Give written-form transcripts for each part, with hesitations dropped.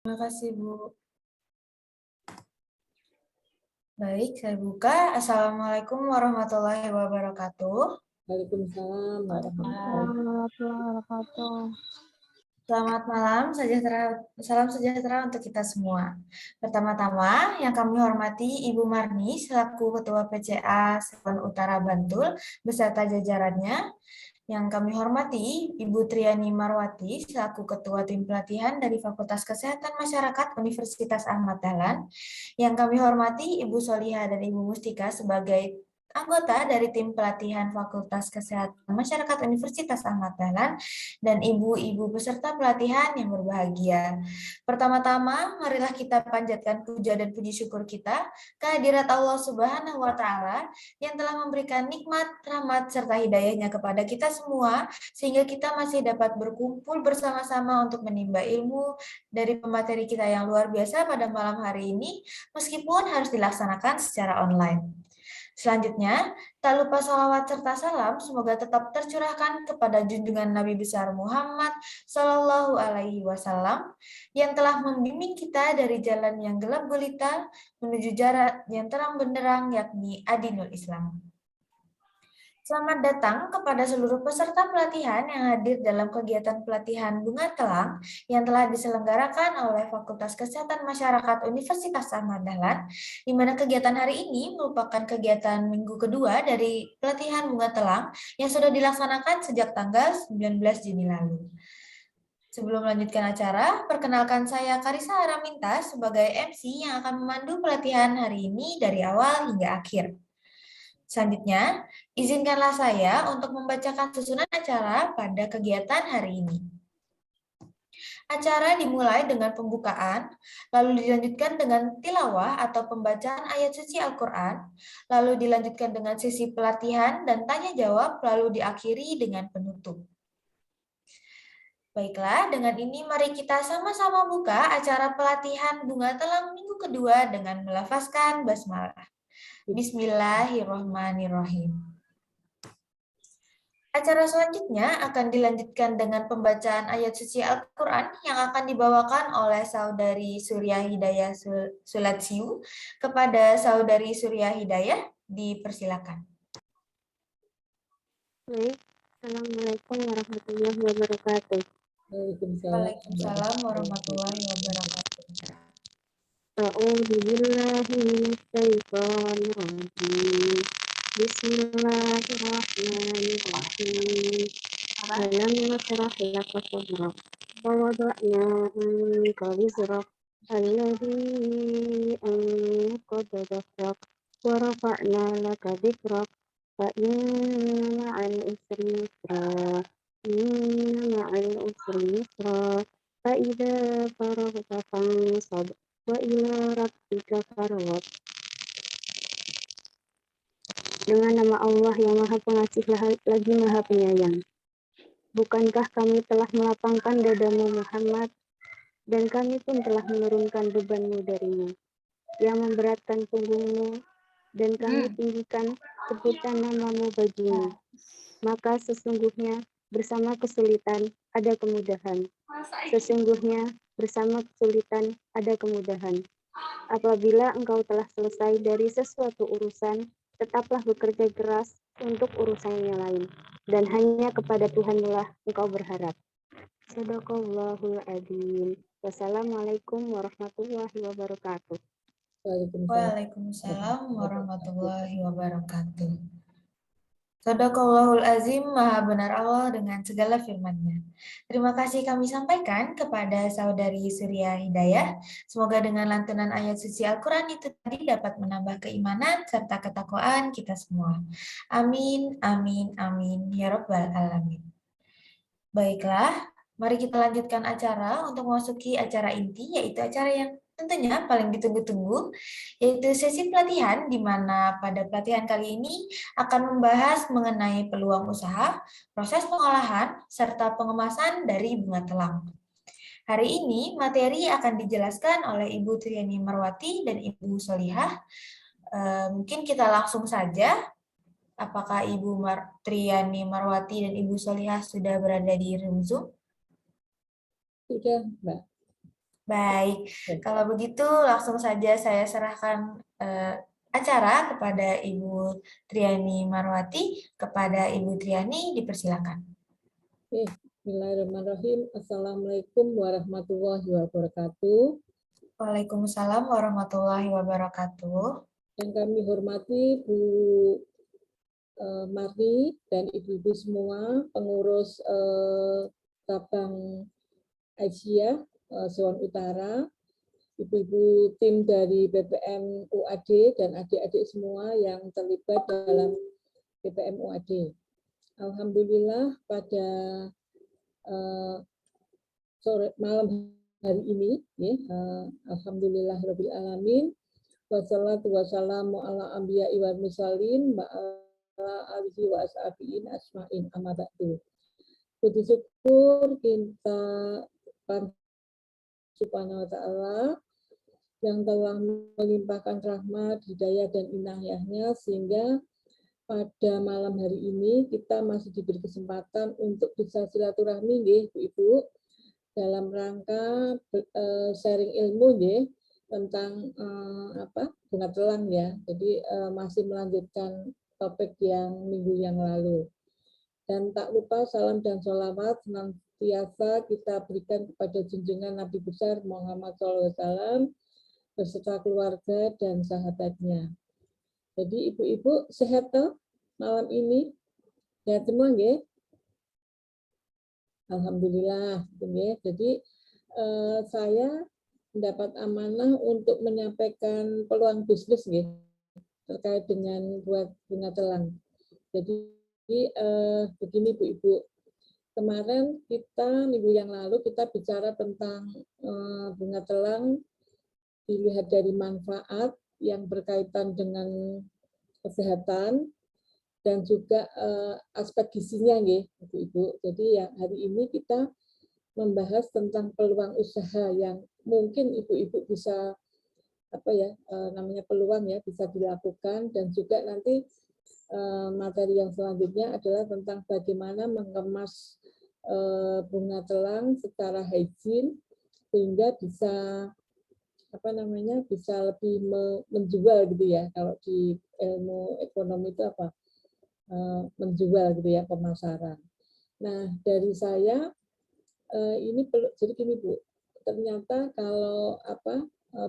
Terima kasih, Bu. Baik, saya buka. Assalamualaikum warahmatullahi wabarakatuh. Waalaikumsalam Warahmatullahi wabarakatuh. Selamat malam, salam sejahtera untuk kita semua. Pertama-tama, yang kami hormati Ibu Marni selaku Ketua PCA Selatan Utara Bantul beserta jajarannya. Yang kami hormati Ibu Triani Marwati selaku Ketua Tim Pelatihan dari Fakultas Kesehatan Masyarakat Universitas Ahmad Dahlan. Yang kami hormati Ibu Soliha dan Ibu Mustika sebagai anggota dari tim pelatihan Fakultas Kesehatan Masyarakat Universitas Ahmad Dahlan dan ibu-ibu peserta pelatihan yang berbahagia. Pertama-tama, marilah kita panjatkan puja dan puji syukur kita kehadirat Allah Subhanahu wa taala yang telah memberikan nikmat, rahmat serta hidayahnya kepada kita semua sehingga kita masih dapat berkumpul bersama-sama untuk menimba ilmu dari pemateri kita yang luar biasa pada malam hari ini meskipun harus dilaksanakan secara online. Selanjutnya, tak lupa salawat serta salam semoga tetap tercurahkan kepada junjungan Nabi besar Muhammad Sallallahu Alaihi Wasallam yang telah membimbing kita dari jalan yang gelap gulita menuju jarak yang terang benderang yakni Adinul Islam. Selamat datang kepada seluruh peserta pelatihan yang hadir dalam kegiatan pelatihan Bunga Telang yang telah diselenggarakan oleh Fakultas Kesehatan Masyarakat Universitas Ahmad Dahlan, di mana kegiatan hari ini merupakan kegiatan minggu kedua dari pelatihan Bunga Telang yang sudah dilaksanakan sejak tanggal 19 Juni lalu. Sebelum melanjutkan acara, perkenalkan saya Karissa Araminta sebagai MC yang akan memandu pelatihan hari ini dari awal hingga akhir. Selanjutnya, izinkanlah saya untuk membacakan susunan acara pada kegiatan hari ini. Acara dimulai dengan pembukaan, lalu dilanjutkan dengan tilawah atau pembacaan ayat suci Al-Quran, lalu dilanjutkan dengan sesi pelatihan dan tanya-jawab, lalu diakhiri dengan penutup. Baiklah, dengan ini mari kita sama-sama buka acara pelatihan Bunga Telang minggu kedua dengan melafazkan basmalah. Bismillahirrahmanirrahim. Acara selanjutnya akan dilanjutkan dengan pembacaan ayat suci Al-Quran yang akan dibawakan oleh Saudari Surya Hidayah Sulatsiu kepada Saudari Surya Hidayah. Dipersilakan. Baik, Assalamualaikum warahmatullahi wabarakatuh. Waalaikumsalam warahmatullahi wabarakatuh. A'udzu billahi minasyaitonir rajim. Bismillahirrahmanirrahim. Alam nashrah laka sadrak wa wada'na anka wizrak alladhi anqadha dhahrak wa rafa'na laka dhikrak fa inna ma'al usri yusra fa idza faragta fansab wa ila rabbika farghab. Dengan nama Allah yang Maha Pengasih lagi Maha Penyayang. Bukankah kami telah melapangkan dadamu Muhammad, dan kami pun telah menurunkan bebanmu darinya, yang memberatkan punggungmu, dan kami tinggikan sebutan namamu bagimu. Maka sesungguhnya bersama kesulitan ada kemudahan. Sesungguhnya bersama kesulitan ada kemudahan. Apabila engkau telah selesai dari sesuatu urusan, tetaplah bekerja keras untuk urusan yang lain, dan hanya kepada Tuhanlah engkau berharap. Shadaqallahul adzim. Wassalamualaikum warahmatullahi wabarakatuh. Waalaikumsalam warahmatullahi wabarakatuh. Shadaqallahul azim, maha benar Allah dengan segala firman-Nya. Terima kasih kami sampaikan kepada Saudari Surya Hidayah. Semoga dengan lantunan ayat suci Al-Quran itu tadi dapat menambah keimanan serta ketakwaan kita semua. Amin, amin, amin, ya Rabbal Alamin. Baiklah, mari kita lanjutkan acara untuk memasuki acara inti, yaitu acara yang tentunya paling ditunggu-tunggu, yaitu sesi pelatihan, di mana pada pelatihan kali ini akan membahas mengenai peluang usaha, proses pengolahan, serta pengemasan dari bunga telang. Hari ini materi akan dijelaskan oleh Ibu Triani Marwati dan Ibu Solihah. Mungkin kita langsung saja. Apakah Ibu Triani Marwati dan Ibu Solihah sudah berada di room Zoom? Sudah, Mbak. Baik, kalau begitu langsung saja saya serahkan acara kepada Ibu Triani Marwati. Kepada Ibu Triani, dipersilakan. Bismillahirrahmanirrahim. Assalamualaikum warahmatullahi wabarakatuh. Waalaikumsalam warahmatullahi wabarakatuh. Yang kami hormati Bu Marni dan ibu-ibu semua, pengurus cabang Aisyah Sewan Utara, ibu-ibu tim dari BPM UAD dan adik-adik semua yang terlibat dalam BPM UAD. Alhamdulillah pada sore malam hari ini, ya, alhamdulillahirabbil alamin. Wassalatu wassalamu ala anbiya'i wal mursalin wa ala alihi wa ashabihi asma'in amma ba'du. Puji syukur kita Subhanahu wa ta'ala yang telah melimpahkan rahmat, hidayah dan inayahnya sehingga pada malam hari ini kita masih diberi kesempatan untuk bisa silaturahmi nggih Ibu dalam rangka sharing ilmu nggih tentang bunga telang ya. Jadi masih melanjutkan topik yang minggu yang lalu. Dan tak lupa salam dan sholawat senantiasa kita berikan kepada junjungan Nabi besar Muhammad SAW beserta keluarga dan sahabatnya. Jadi ibu-ibu sehat toh malam ini? Sehat semua nggih? Alhamdulillah. Jadi saya mendapat amanah untuk menyampaikan peluang bisnis nggih terkait dengan buat bunga telang. Jadi begini Bu Ibu, kemarin kita minggu yang lalu kita bicara tentang bunga telang dilihat dari manfaat yang berkaitan dengan kesehatan dan juga aspek gizinya nggih Ibu. Jadi ya hari ini kita membahas tentang peluang usaha yang mungkin ibu-ibu bisa namanya peluang ya bisa dilakukan, dan juga nanti materi yang selanjutnya adalah tentang bagaimana mengemas bunga telang secara hygiene sehingga bisa bisa lebih menjual gitu ya, kalau di ilmu ekonomi itu menjual gitu ya, pemasaran. Nah dari saya ini jadi gini Bu, ternyata kalau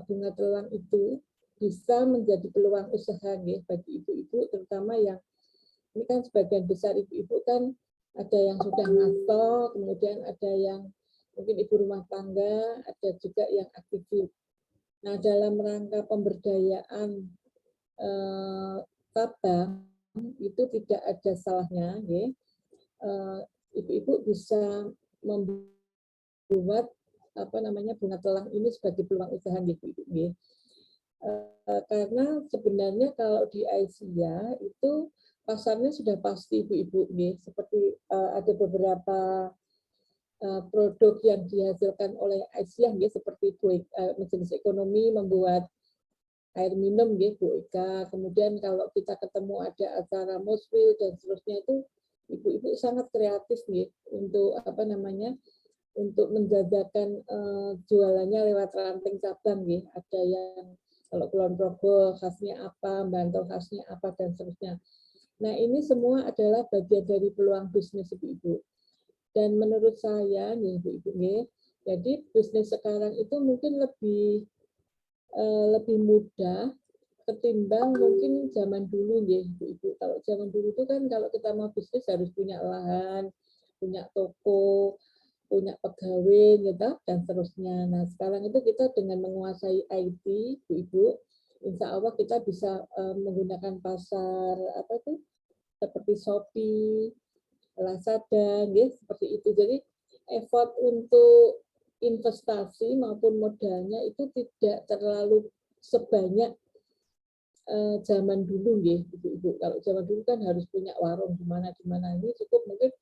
bunga telang itu bisa menjadi peluang usaha nih bagi ibu-ibu, terutama yang ini kan sebagian besar ibu-ibu kan ada yang sudah ngastok, kemudian ada yang mungkin ibu rumah tangga, ada juga yang aktivis. Nah dalam rangka pemberdayaan cabang itu tidak ada salahnya, ya. Ibu-ibu bisa membuat bunga telang ini sebagai peluang usaha gitu, karena sebenarnya kalau di Aisyah itu pasarnya sudah pasti ibu-ibu, seperti ada beberapa produk yang dihasilkan oleh Aisyah, seperti Majelis Ekonomi membuat air minum, Bu Eka. Kemudian kalau kita ketemu ada acara musfil dan seterusnya, itu ibu-ibu sangat kreatif untuk untuk menjajakan jualannya lewat ranting cabang. Ada yang kalau Kulon Progo khasnya apa, Bantul khasnya apa, dan seterusnya. Nah ini semua adalah bagian dari peluang bisnis ibu-ibu. Dan menurut saya nih ibu-ibu, jadi bisnis sekarang itu mungkin lebih mudah ketimbang mungkin zaman dulu ya ibu-ibu. Kalau zaman dulu itu kan kalau kita mau bisnis harus punya lahan, punya toko, punya pegawai gitu dan seterusnya. Nah sekarang itu kita dengan menguasai IT ibu-ibu, insya Allah kita bisa menggunakan pasar seperti Shopee, Lazada, seperti itu. Jadi effort untuk investasi maupun modalnya itu tidak terlalu sebanyak zaman dulu, ibu-ibu. Kalau zaman dulu kan harus punya warung di mana ini, cukup mungkin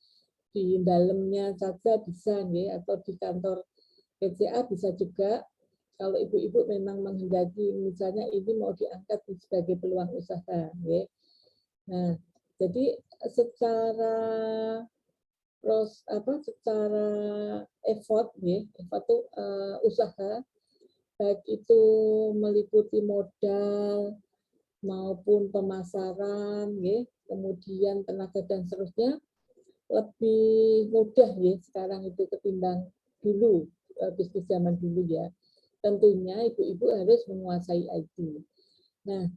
di dalamnya saja bisa, atau di kantor PCA bisa juga. Kalau ibu-ibu memang menghendaki misalnya ini mau diangkat sebagai peluang usaha, Nah, jadi secara secara effort ya, effort itu usaha, baik itu meliputi modal maupun pemasaran ya, kemudian tenaga dan seterusnya, lebih mudah ya sekarang itu ketimbang dulu, bisnis zaman dulu ya. Tentunya ibu-ibu harus menguasai IT. Nah,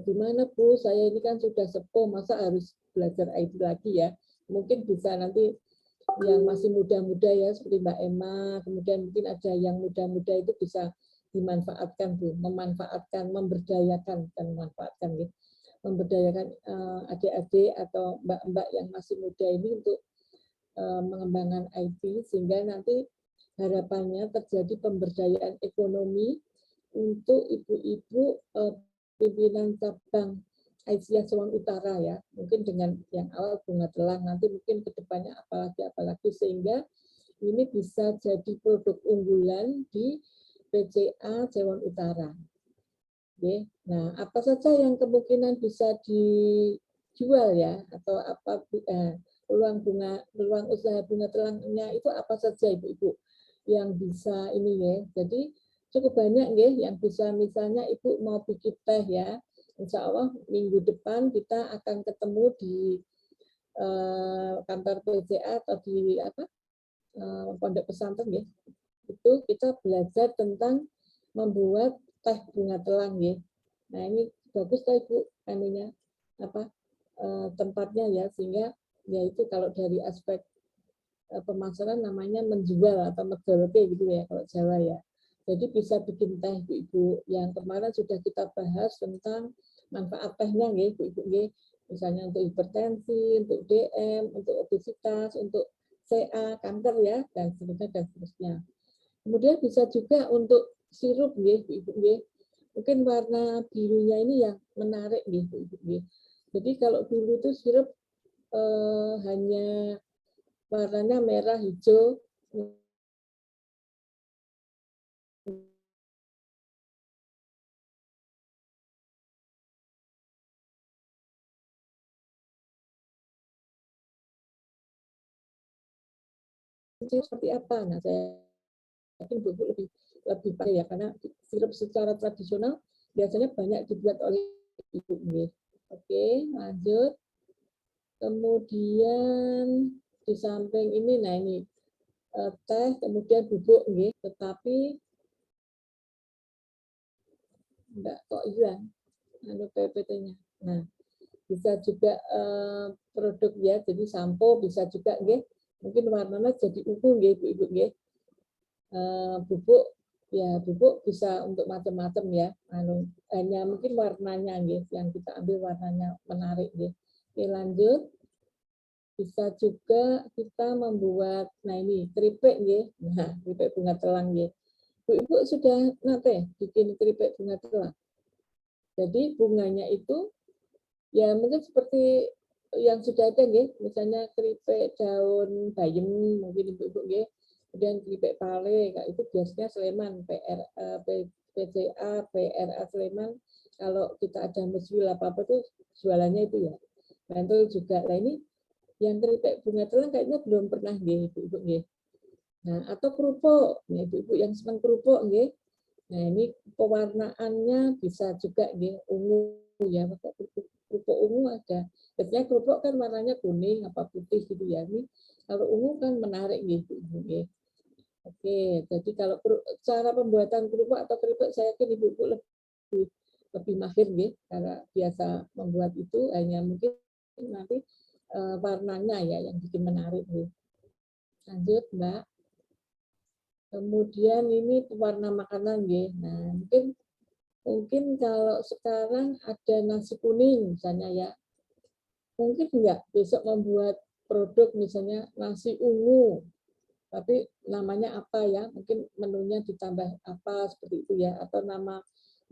gimana Bu? Saya ini kan sudah sepuh, masa harus belajar IT lagi ya? Mungkin bisa nanti yang masih muda-muda ya, seperti Mbak Emma, kemudian mungkin ada yang muda-muda itu bisa dimanfaatkan Bu, memanfaatkan, memberdayakan, bukan memanfaatkan ya, memberdayakan adik-adik atau mbak-mbak yang masih muda ini untuk mengembangkan IT, sehingga nanti harapannya terjadi pemberdayaan ekonomi untuk ibu-ibu pimpinan cabang Aisyah Sewan Utara ya, mungkin dengan yang awal Bunga Telang, nanti mungkin kedepannya apalagi sehingga ini bisa jadi produk unggulan di PCA Sewan Utara. Oke. Nah, apa saja yang kemungkinan bisa dijual ya, atau apa peluang usaha Bunga Telangnya itu apa saja ibu-ibu yang bisa ini ya. Jadi cukup banyak ya yang bisa, misalnya ibu mau bikin teh ya, insya Allah minggu depan kita akan ketemu di kantor PCA atau di pondok pesantren ya. Itu kita belajar tentang membuat teh bunga telang ya. Nah ini bagus tuh ibu anunya tempatnya ya, sehingga ya itu kalau dari aspek pemasaran namanya menjual atau medoloke gitu ya kalau Jawa ya. Jadi bisa bikin teh ibu-ibu, yang kemarin sudah kita bahas tentang manfaat tehnya ya ibu-ibu ya. Misalnya untuk hipertensi, untuk DM, untuk obesitas, untuk CA, kanker ya, dan seterusnya. Kemudian bisa juga untuk sirup ya ibu-ibu ya. Mungkin warna birunya ini yang menarik ya ibu-ibu ya. Jadi kalau dulu itu sirup hanya warnanya merah, hijau, seperti apa. Nah, saya yakin ibu lebih baik ya, karena sirup secara tradisional biasanya banyak dibuat oleh ibu. Oke, lanjut. Kemudian di samping ini, nah ini teh, kemudian bubuk, tetapi enggak kok hilang PPT-nya. Nah, bisa juga produk ya, jadi sampo bisa juga, mungkin warnanya jadi ungu, ibu-ibu, bubuk ya, bubuk bisa untuk macam-macam ya, hanya mungkin warnanya yang kita ambil warnanya menarik. Oke, lanjut. Bisa juga kita membuat, nah ini keripik nah keripik bunga telang ibu sudah nate bikin keripik bunga telang. Jadi bunganya itu ya mungkin seperti yang sudah ada misalnya keripik daun bayem mungkin ibu-ibu kemudian keripik pale, itu biasanya Sleman, PCA, PRA Sleman, kalau kita ada muswil apa-apa tuh jualannya itu ya. Nah itu juga, nah ini yang keripik bunga telang kayaknya belum pernah ibu-ibu. Nah atau kerupuk, nah ibu-ibu yang senang kerupuk nah ini pewarnaannya bisa juga ungu ya, kerupuk ungu ada. Biasanya kerupuk kan warnanya kuning apa putih gitu ya. Ini kalau ungu kan menarik ibu-ibu. Oke, jadi kalau cara pembuatan kerupuk atau keripik saya yakin ibu-ibu lebih mahir karena biasa membuat itu, hanya mungkin nanti warnanya ya yang bikin menarik. Lanjut Mbak. Kemudian ini pewarna makanan Nah mungkin kalau sekarang ada nasi kuning misalnya ya, mungkin enggak besok membuat produk misalnya nasi ungu, tapi namanya apa ya, mungkin menunya ditambah apa seperti itu ya, atau nama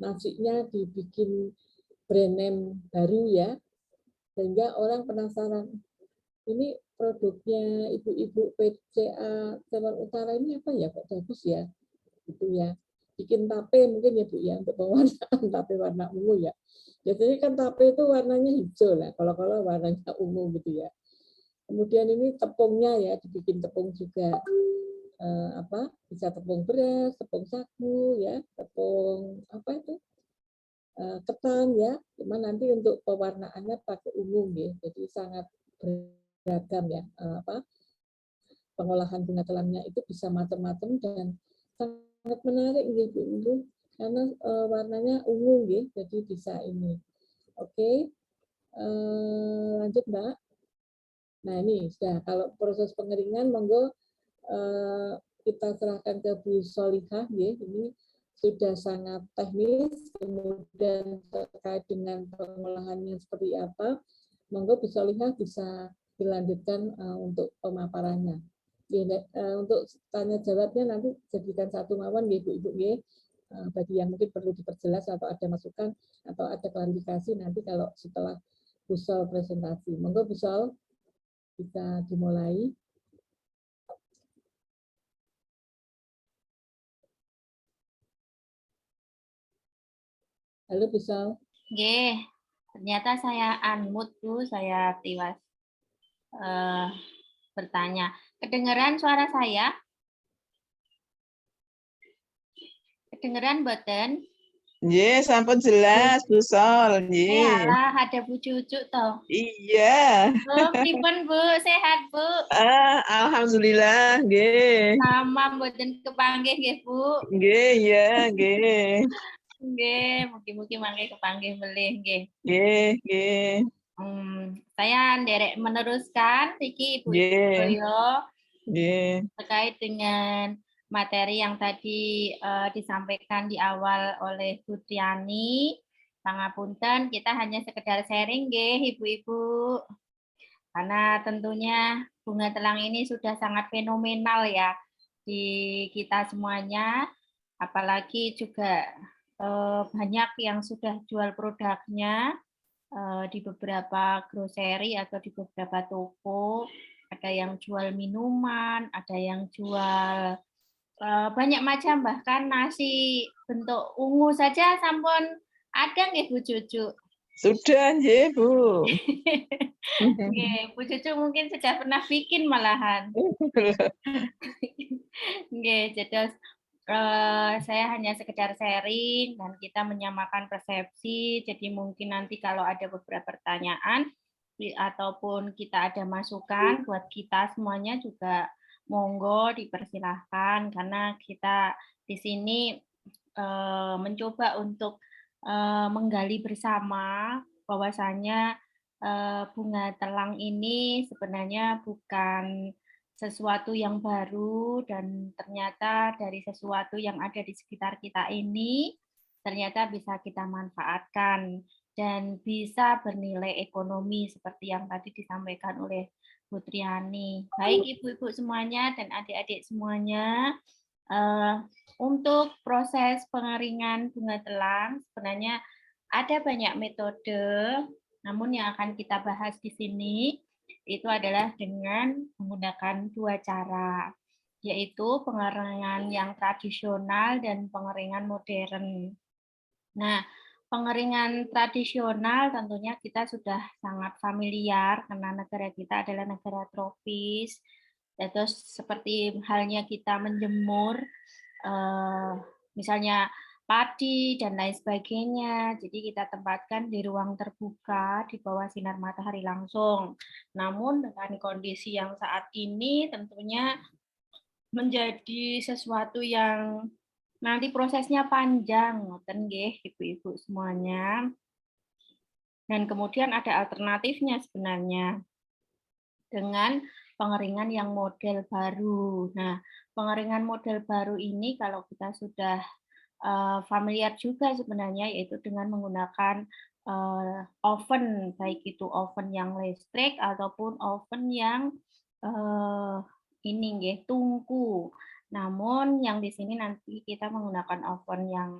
nasinya dibikin brand name baru ya, sehingga orang penasaran, ini produknya ibu-ibu PCA Sewan Utara ini apa ya, kok bagus ya, gitu ya. Bikin tape mungkin ya Bu ya, untuk pewarnaan tape warna ungu ya. Biasanya kan tape itu warnanya hijau lah, kalau warnanya ungu gitu ya. Kemudian ini tepungnya ya, dibikin tepung juga. Bisa tepung beras, tepung sagu ya, tepung apa itu? Ketan ya. Cuma nanti untuk pewarnaannya pakai ungu ya. Jadi sangat beragam ya. Pengolahan bunga telangnya itu bisa macam-macam dan sangat menarik gitu Bu, karena warnanya ungu ya. Jadi bisa ini. Oke. Lanjut Mbak. Nah ini sudah, kalau proses pengeringan monggo kita serahkan ke Bu Solihah ya. Ini sudah sangat teknis, kemudian terkait dengan pengolahannya seperti apa, monggo Bu Solihah bisa dilanjutkan untuk pemaparannya. Ya, untuk tanya jawabnya nanti jadikan satu mawon ya Bu Ibu ya. Bagi yang mungkin perlu diperjelas atau ada masukan atau ada klarifikasi nanti kalau setelah Bu Sol presentasi. Monggo Bu Sol bisa dimulai. Halo Bu Sol. Nggih, ternyata saya unmute Bu, saya tiwas bertanya. Kedengeran suara saya? Kedengeran mboten? Nggih, sampun jelas Bu Sol, nggih. Alah, ada Bu Cucu toh. Iya. Oh, pripun Bu, sehat Bu? Alhamdulillah, nggih. Sama mboten kepanggih nggih Bu. Nggih, iya, nggih. Nggih, mugi-mugi mangke kepanggih melih nggih. Nggih, nggih. Saya nderek meneruskan iki Ibu Nggih. Joyo Nggih. terkait dengan materi yang tadi disampaikan di awal oleh Bu Triani. Pangapunten, kita hanya sekedar sharing nggih Ibu-ibu. Karena tentunya bunga telang ini sudah sangat fenomenal ya di kita semuanya. Apalagi juga banyak yang sudah jual produknya di beberapa grocery atau di beberapa toko. Ada yang jual minuman, ada yang jual banyak macam, bahkan nasi bentuk ungu saja sampun ada nggih Bu Cucu? Sudah, nggih, Bu. Nggih, Bu Cucu mungkin sudah pernah bikin malahan. Nggih, jadi saya hanya sekedar sharing dan kita menyamakan persepsi. Jadi mungkin nanti kalau ada beberapa pertanyaan ataupun kita ada masukan buat kita semuanya juga monggo dipersilahkan, karena kita di sini mencoba untuk menggali bersama bahwasanya bunga telang ini sebenarnya bukan sesuatu yang baru, dan ternyata dari sesuatu yang ada di sekitar kita ini ternyata bisa kita manfaatkan dan bisa bernilai ekonomi seperti yang tadi disampaikan oleh Bu Triani. Baik ibu-ibu semuanya dan adik-adik semuanya, untuk proses pengeringan bunga telang sebenarnya ada banyak metode, namun yang akan kita bahas di sini itu adalah dengan menggunakan dua cara, yaitu pengeringan yang tradisional dan pengeringan modern. Nah, pengeringan tradisional tentunya kita sudah sangat familiar karena negara kita adalah negara tropis. Terus seperti halnya kita menjemur, misalnya padi dan lain sebagainya. Jadi kita tempatkan di ruang terbuka di bawah sinar matahari langsung. Namun dengan kondisi yang saat ini tentunya menjadi sesuatu yang nanti prosesnya panjang, ngoten nggih ibu-ibu semuanya. Dan kemudian ada alternatifnya sebenarnya dengan pengeringan yang model baru. Nah, pengeringan model baru ini kalau kita sudah familiar juga sebenarnya, yaitu dengan menggunakan oven, baik itu oven yang listrik ataupun oven yang ini nggih tungku. Namun yang di sini nanti kita menggunakan oven yang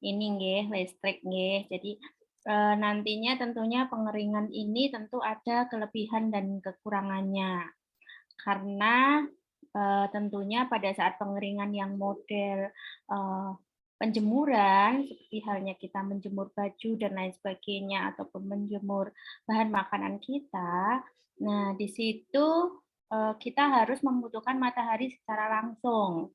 ini nggih listrik nggih. Jadi nantinya tentunya pengeringan ini tentu ada kelebihan dan kekurangannya. Karena tentunya pada saat pengeringan yang model penjemuran, seperti halnya kita menjemur baju dan lain sebagainya, ataupun menjemur bahan makanan kita, Nah, di situ kita harus membutuhkan matahari secara langsung.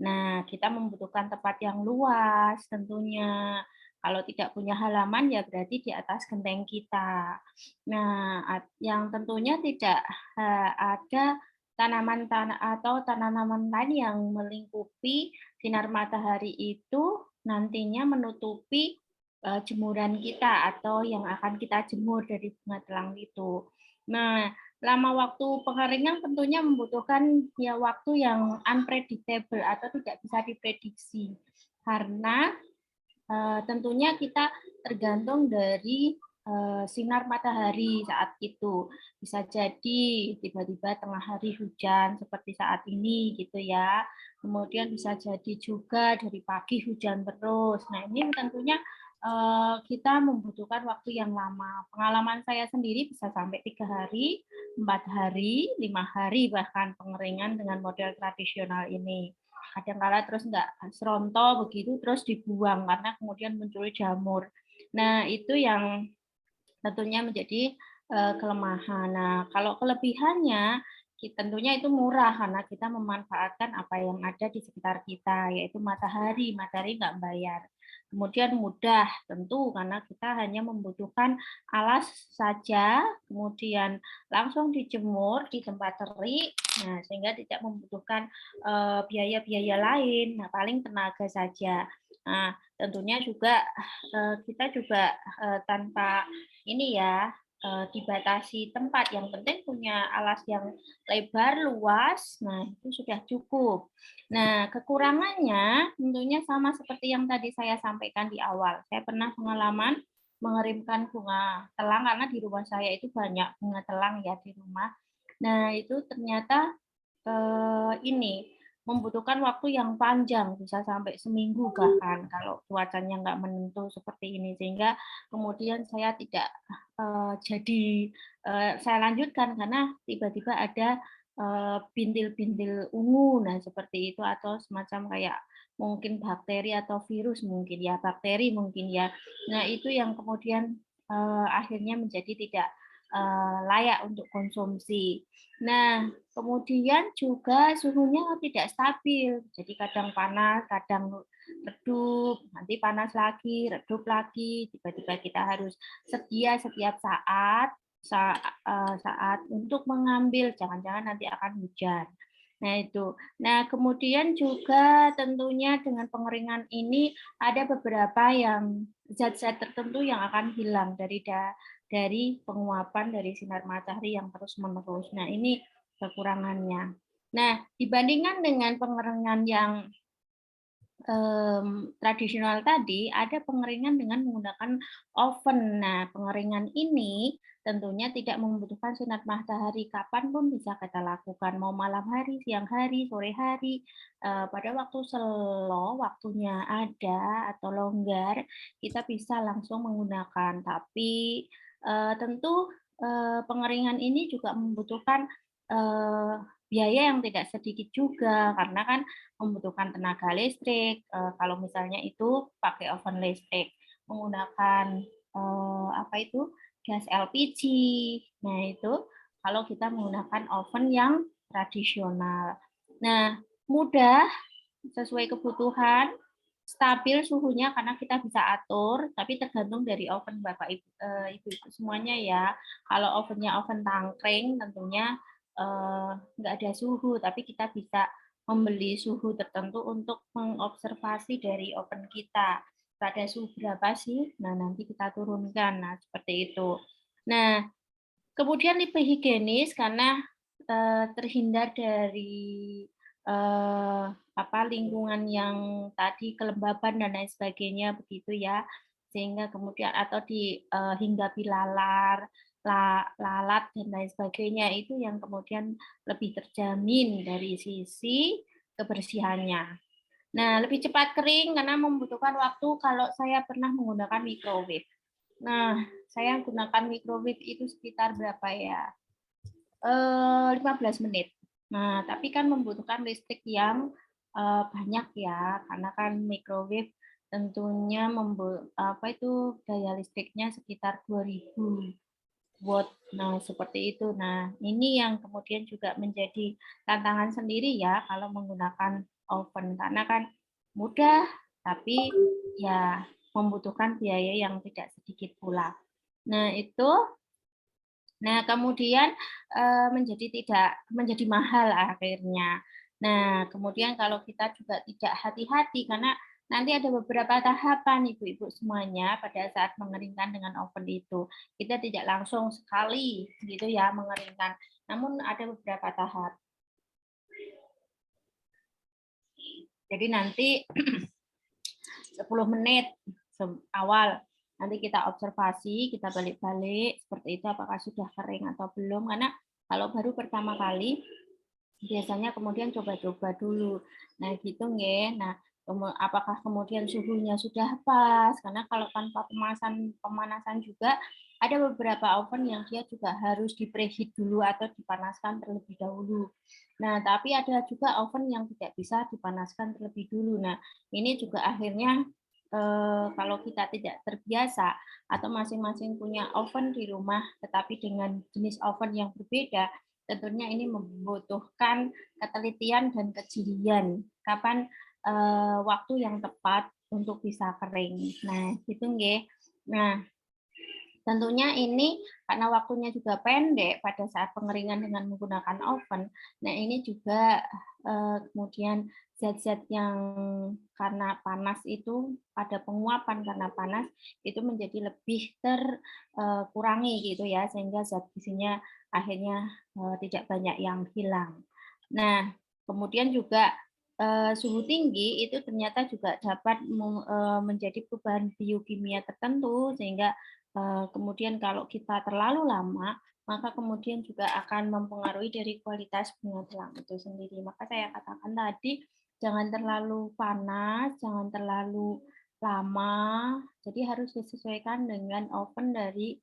Nah, kita membutuhkan tempat yang luas tentunya. Kalau tidak punya halaman ya berarti di atas genteng kita. Nah, yang tentunya tidak ada tanaman atau tanaman lain yang melingkupi sinar matahari itu nantinya menutupi jemuran kita atau yang akan kita jemur dari bunga telang itu. Nah, lama waktu pengeringan tentunya membutuhkan ya waktu yang unpredictable atau tidak bisa diprediksi karena tentunya kita tergantung dari sinar matahari saat itu. Bisa jadi tiba-tiba tengah hari hujan seperti saat ini gitu ya. Kemudian bisa jadi juga dari pagi hujan terus. Nah, ini tentunya kita membutuhkan waktu yang lama. Pengalaman saya sendiri bisa sampai 3 hari, 4 hari, 5 hari bahkan pengeringan dengan model tradisional ini. Kadang-kala terus nggak seronto begitu terus dibuang karena kemudian muncul jamur. Nah, itu yang tentunya menjadi kelemahan. Nah, kalau kelebihannya tentunya itu murah karena kita memanfaatkan apa yang ada di sekitar kita, yaitu matahari. Matahari nggak bayar. Kemudian mudah tentu karena kita hanya membutuhkan alas saja, kemudian langsung dijemur di tempat terik, nah sehingga tidak membutuhkan biaya-biaya lain, nah paling tenaga saja. Nah, tentunya juga kita juga tanpa ini ya dibatasi tempat, yang penting punya alas yang lebar luas, nah itu sudah cukup. Nah, kekurangannya tentunya sama seperti yang tadi saya sampaikan di awal. Saya pernah pengalaman mengerimkan bunga telang karena di rumah saya itu banyak bunga telang ya di rumah. Nah, itu ternyata ini membutuhkan waktu yang panjang, bisa sampai seminggu bahkan kalau cuacanya nggak menentu seperti ini, sehingga kemudian saya tidak saya lanjutkan karena tiba-tiba ada bintil-bintil ungu, nah seperti itu atau semacam kayak mungkin bakteri atau virus mungkin ya, bakteri mungkin ya. Nah itu yang kemudian akhirnya menjadi tidak layak untuk konsumsi. Nah, kemudian juga suhunya tidak stabil, jadi kadang panas, kadang redup, nanti panas lagi, redup lagi, tiba-tiba kita harus sedia setiap saat untuk mengambil, jangan-jangan nanti akan hujan. Nah itu. Nah kemudian juga tentunya dengan pengeringan ini ada beberapa yang zat-zat tertentu yang akan hilang dari penguapan dari sinar matahari yang terus-menerus. Nah, ini kekurangannya. Nah, dibandingkan dengan pengeringan yang tradisional tadi, ada pengeringan dengan menggunakan oven. Nah, pengeringan ini tentunya tidak membutuhkan sinar matahari kapanpun bisa kita lakukan, mau malam hari, siang hari, sore hari, pada waktu slow, waktunya ada atau longgar, kita bisa langsung menggunakan. Tapi tentu pengeringan ini juga membutuhkan biaya yang tidak sedikit juga, karena kan membutuhkan tenaga listrik, kalau misalnya itu pakai oven listrik, menggunakan apa itu gas LPG. Nah itu kalau kita menggunakan oven yang tradisional. Nah mudah, sesuai kebutuhan, stabil suhunya karena kita bisa atur, tapi tergantung dari oven Bapak Ibu semuanya ya. Kalau ovennya oven tangkring tentunya nggak ada suhu, tapi kita bisa membeli suhu tertentu untuk mengobservasi dari oven kita. Pada suhu berapa sih? Nah, nanti kita turunkan. Nah, seperti itu. Nah, kemudian lebih higienis karena terhindar dari lingkungan yang tadi kelembaban dan lain sebagainya begitu ya, sehingga kemudian atau dihinggapi lalat dan lain sebagainya, itu yang kemudian lebih terjamin dari sisi kebersihannya. Nah, lebih cepat kering karena membutuhkan waktu. Kalau saya pernah menggunakan microwave. Nah, saya gunakan microwave itu sekitar berapa ya? 15 menit. Nah, tapi kan membutuhkan listrik yang banyak ya, karena kan microwave tentunya daya listriknya sekitar 2000. watt. Nah, seperti itu. Nah, ini yang kemudian juga menjadi tantangan sendiri ya kalau menggunakan oven, karena kan mudah tapi ya membutuhkan biaya yang tidak sedikit pula. Nah, itu kemudian menjadi mahal akhirnya. Nah, kemudian kalau kita juga tidak hati-hati, karena nanti ada beberapa tahapan ibu-ibu semuanya pada saat mengeringkan dengan oven itu. Kita tidak langsung sekali gitu ya mengeringkan, namun ada beberapa tahap. Jadi nanti 10 menit awal nanti kita observasi, kita balik-balik seperti itu apakah sudah kering atau belum, karena kalau baru pertama kali biasanya kemudian coba-coba dulu. Nah, gitu nggih. Nah, apakah kemudian suhunya sudah pas? Karena kalau tanpa pemanasan juga ada beberapa oven yang dia juga harus di preheat dulu atau dipanaskan terlebih dahulu. Nah, tapi ada juga oven yang tidak bisa dipanaskan terlebih dulu. Nah, ini juga akhirnya kalau kita tidak terbiasa atau masing-masing punya oven di rumah tetapi dengan jenis oven yang berbeda, tentunya ini membutuhkan ketelitian dan kejelian kapan waktu yang tepat untuk bisa kering. Nah, gitu nggih. Nah, tentunya ini karena waktunya juga pendek pada saat pengeringan dengan menggunakan oven. Nah, ini juga kemudian zat-zat yang karena panas itu pada penguapan karena panas itu menjadi lebih terkurangi gitu ya, sehingga zat gizinya akhirnya tidak banyak yang hilang. Nah, kemudian juga suhu tinggi itu ternyata juga dapat menjadi perubahan biokimia tertentu sehingga kemudian kalau kita terlalu lama, maka kemudian juga akan mempengaruhi dari kualitas bunga telang itu sendiri. Maka saya katakan tadi, jangan terlalu panas, jangan terlalu lama, jadi harus disesuaikan dengan oven dari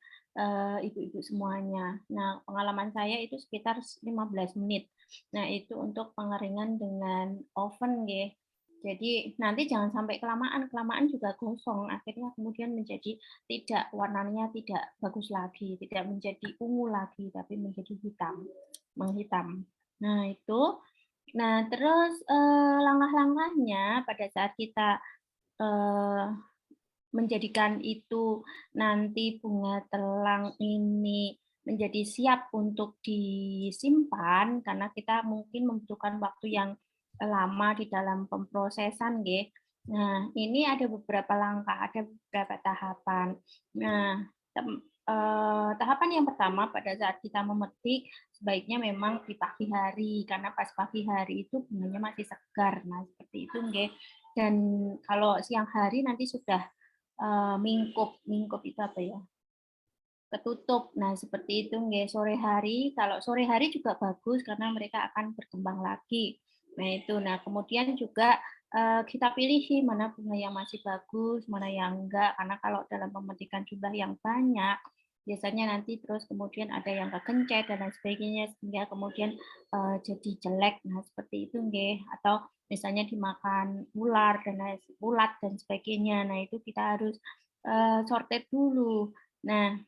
ibu-ibu semuanya. Nah, pengalaman saya itu sekitar 15 menit. Nah, itu untuk pengeringan dengan oven, nggih. Jadi nanti jangan sampai kelamaan, kelamaan juga gosong, akhirnya kemudian menjadi tidak warnanya tidak bagus lagi, tidak menjadi ungu lagi, tapi menjadi hitam, menghitam. Nah itu, nah terus langkah-langkahnya pada saat kita menjadikan itu nanti bunga telang ini menjadi siap untuk disimpan karena kita mungkin membutuhkan waktu yang lama di dalam pemrosesan nggih. Nah, ini ada beberapa langkah, ada beberapa tahapan. Nah, tahapan yang pertama pada saat kita memetik sebaiknya memang di pagi hari karena pas pagi hari itu bunganya masih segar. Nah, seperti itu nggih. Dan kalau siang hari nanti sudah mingkup itu apa ya? Ketutup. Nah, seperti itu nggih sore hari. Kalau sore hari juga bagus karena mereka akan berkembang lagi. Nah, itu. Nah, kemudian juga kita pilih sih mana bunga yang masih bagus, mana yang enggak. Karena kalau dalam pemetikan jumlah yang banyak, biasanya nanti terus kemudian ada yang kekencet dan lain sebagainya sehingga kemudian jadi jelek. Nah, seperti itu nggih. Atau misalnya dimakan ular dan ulat dan sebagainya. Nah, itu kita harus sorted dulu. Nah,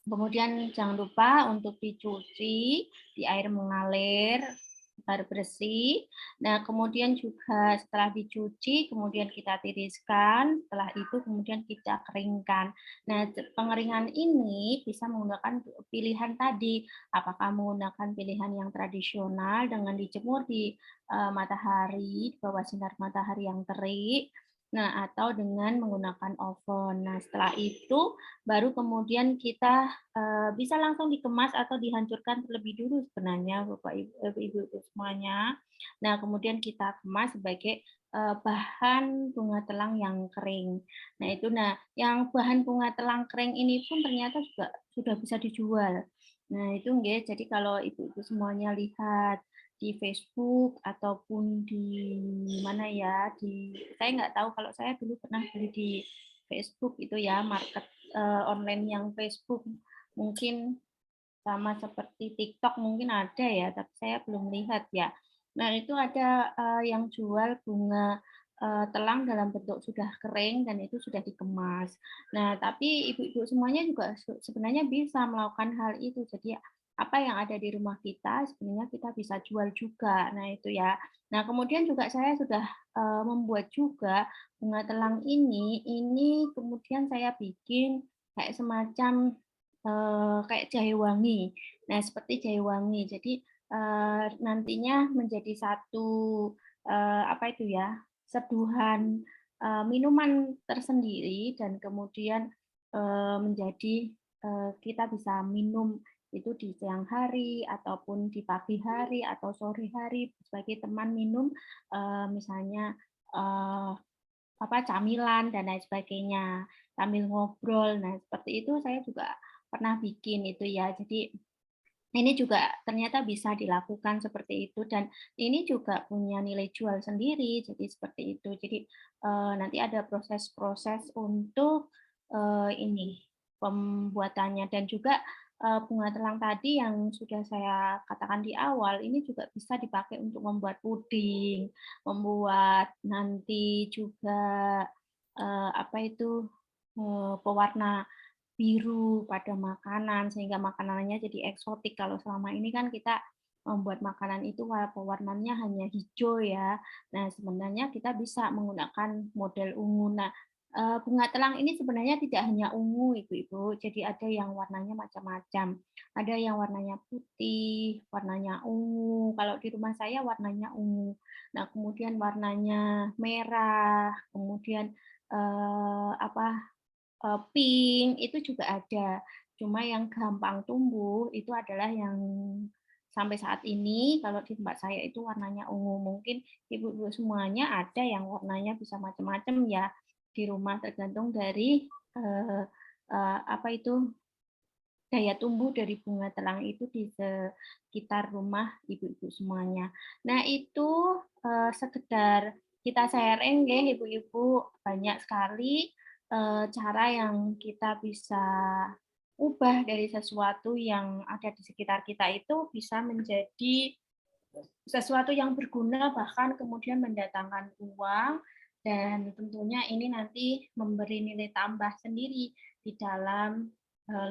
kemudian jangan lupa untuk dicuci di air mengalir, air bersih. Nah, kemudian juga setelah dicuci, kemudian kita tiriskan, setelah itu kemudian kita keringkan. Nah, pengeringan ini bisa menggunakan pilihan tadi, apakah menggunakan pilihan yang tradisional dengan dijemur di matahari, di bawah sinar matahari yang terik, nah atau dengan menggunakan oven. Nah, setelah itu baru kemudian kita bisa langsung dikemas atau dihancurkan terlebih dulu sebenarnya Bapak Ibu semuanya. Nah, kemudian kita kemas sebagai bahan bunga telang yang kering. Nah, itu yang bahan bunga telang kering ini pun ternyata juga sudah bisa dijual. Nah, itu nggih. Jadi kalau ibu-ibu semuanya lihat di Facebook ataupun di mana ya, saya nggak tahu kalau saya dulu pernah beli di Facebook itu ya, market online yang Facebook mungkin sama seperti TikTok mungkin ada ya, tapi saya belum lihat ya. Nah, itu ada yang jual bunga telang dalam bentuk sudah kering dan itu sudah dikemas. Nah, tapi ibu-ibu semuanya juga sebenarnya bisa melakukan hal itu. Jadi apa yang ada di rumah kita sebenarnya kita bisa jual juga. Nah, itu ya. Nah, kemudian juga saya sudah membuat juga bunga telang ini kemudian saya bikin kayak semacam kayak jahe wangi. Nah, seperti jahe wangi. Jadi nantinya menjadi satu apa itu ya? Seduhan minuman tersendiri dan kemudian menjadi kita bisa minum itu di siang hari ataupun di pagi hari atau sore hari sebagai teman minum misalnya apa camilan dan lain sebagainya sambil ngobrol. Nah, seperti itu saya juga pernah bikin itu ya. Jadi ini juga ternyata bisa dilakukan seperti itu dan ini juga punya nilai jual sendiri, jadi seperti itu. Jadi nanti ada proses-proses untuk ini pembuatannya dan juga bunga telang tadi yang sudah saya katakan di awal ini juga bisa dipakai untuk membuat puding, membuat nanti juga apa itu pewarna biru pada makanan sehingga makanannya jadi eksotik. Kalau selama ini kan kita membuat makanan itu pewarnanya hanya hijau ya. Nah, sebenarnya kita bisa menggunakan model ungu. Nah, bunga telang ini sebenarnya tidak hanya ungu, Ibu-ibu. Jadi ada yang warnanya macam-macam. Ada yang warnanya putih, warnanya ungu. Kalau di rumah saya warnanya ungu. Nah, kemudian warnanya merah, kemudian apa pink itu juga ada. Cuma yang gampang tumbuh itu adalah yang sampai saat ini kalau di tempat saya itu warnanya ungu. Mungkin ibu-ibu semuanya ada yang warnanya bisa macam-macam ya di rumah tergantung dari apa itu daya tumbuh dari bunga telang itu di sekitar rumah ibu-ibu semuanya. Nah, itu sekedar kita sharing ya ibu-ibu, banyak sekali cara yang kita bisa ubah dari sesuatu yang ada di sekitar kita itu bisa menjadi sesuatu yang berguna bahkan kemudian mendatangkan uang dan tentunya ini nanti memberi nilai tambah sendiri di dalam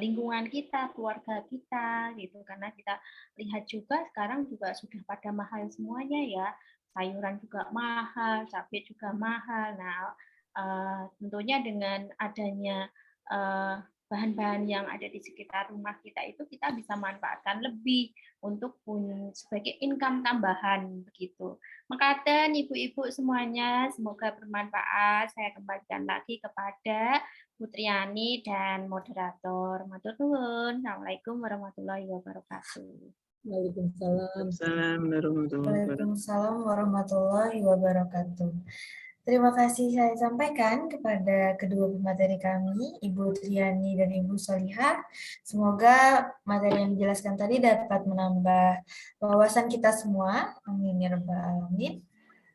lingkungan kita, keluarga kita gitu karena kita lihat juga sekarang juga sudah pada mahal semuanya ya. Sayuran juga mahal, cabai juga mahal. Nah, tentunya dengan adanya bahan-bahan yang ada di sekitar rumah kita itu kita bisa manfaatkan lebih untuk sebagai income tambahan begitu. Mekaten ibu-ibu semuanya, semoga bermanfaat. Saya kembalikan lagi kepada Putriani dan moderator. Matur nuwun. Assalamualaikum warahmatullahi wabarakatuh. Waalaikumsalam. Waalaikumsalam warahmatullahi wabarakatuh. Terima kasih saya sampaikan kepada kedua pemateri kami, Ibu Triani dan Ibu Solihah. Semoga materi yang dijelaskan tadi dapat menambah wawasan kita semua. Amin ya rabbal alamin.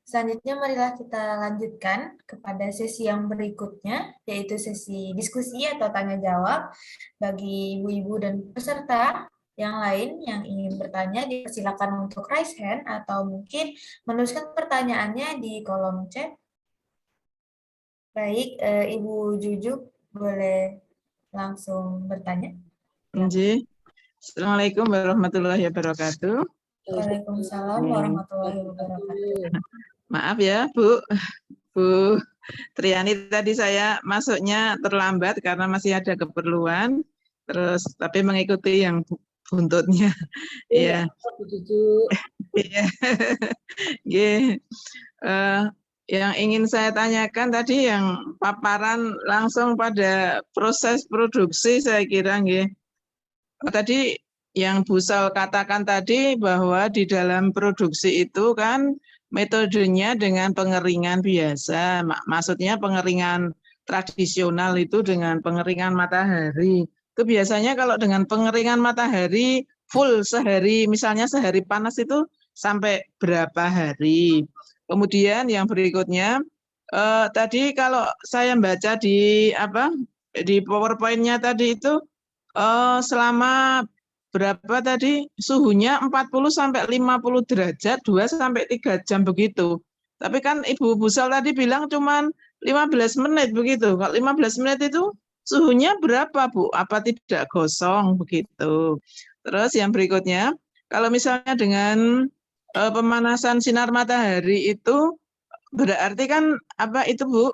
Selanjutnya marilah kita lanjutkan kepada sesi yang berikutnya, yaitu sesi diskusi atau tanya jawab bagi ibu-ibu dan peserta yang lain yang ingin bertanya. Dipersilakan untuk raise hand atau mungkin menuliskan pertanyaannya di kolom chat. Baik, Ibu Jujuk boleh langsung bertanya. Assalamualaikum warahmatullahi wabarakatuh. Waalaikumsalam warahmatullahi wabarakatuh. Maaf ya, Bu Triani, tadi saya masuknya terlambat karena masih ada keperluan, terus tapi mengikuti yang buntutnya. Iya. Iya. Yang ingin saya tanyakan tadi yang paparan langsung pada proses produksi, saya kira nggih. Tadi yang Bu Sol katakan tadi bahwa di dalam produksi itu kan metodenya dengan pengeringan biasa, maksudnya pengeringan tradisional itu dengan pengeringan matahari. Itu biasanya kalau dengan pengeringan matahari full sehari, misalnya sehari panas itu sampai berapa hari. Kemudian yang berikutnya, tadi kalau saya baca di PowerPoint-nya tadi itu selama berapa tadi suhunya 40 sampai 50 derajat 2 sampai 3 jam begitu. Tapi kan Ibu Busal tadi bilang cuman 15 menit begitu. Kalau 15 menit itu suhunya berapa, Bu? Apa tidak gosong begitu? Terus yang berikutnya, kalau misalnya dengan pemanasan sinar matahari itu berarti kan apa itu, Bu?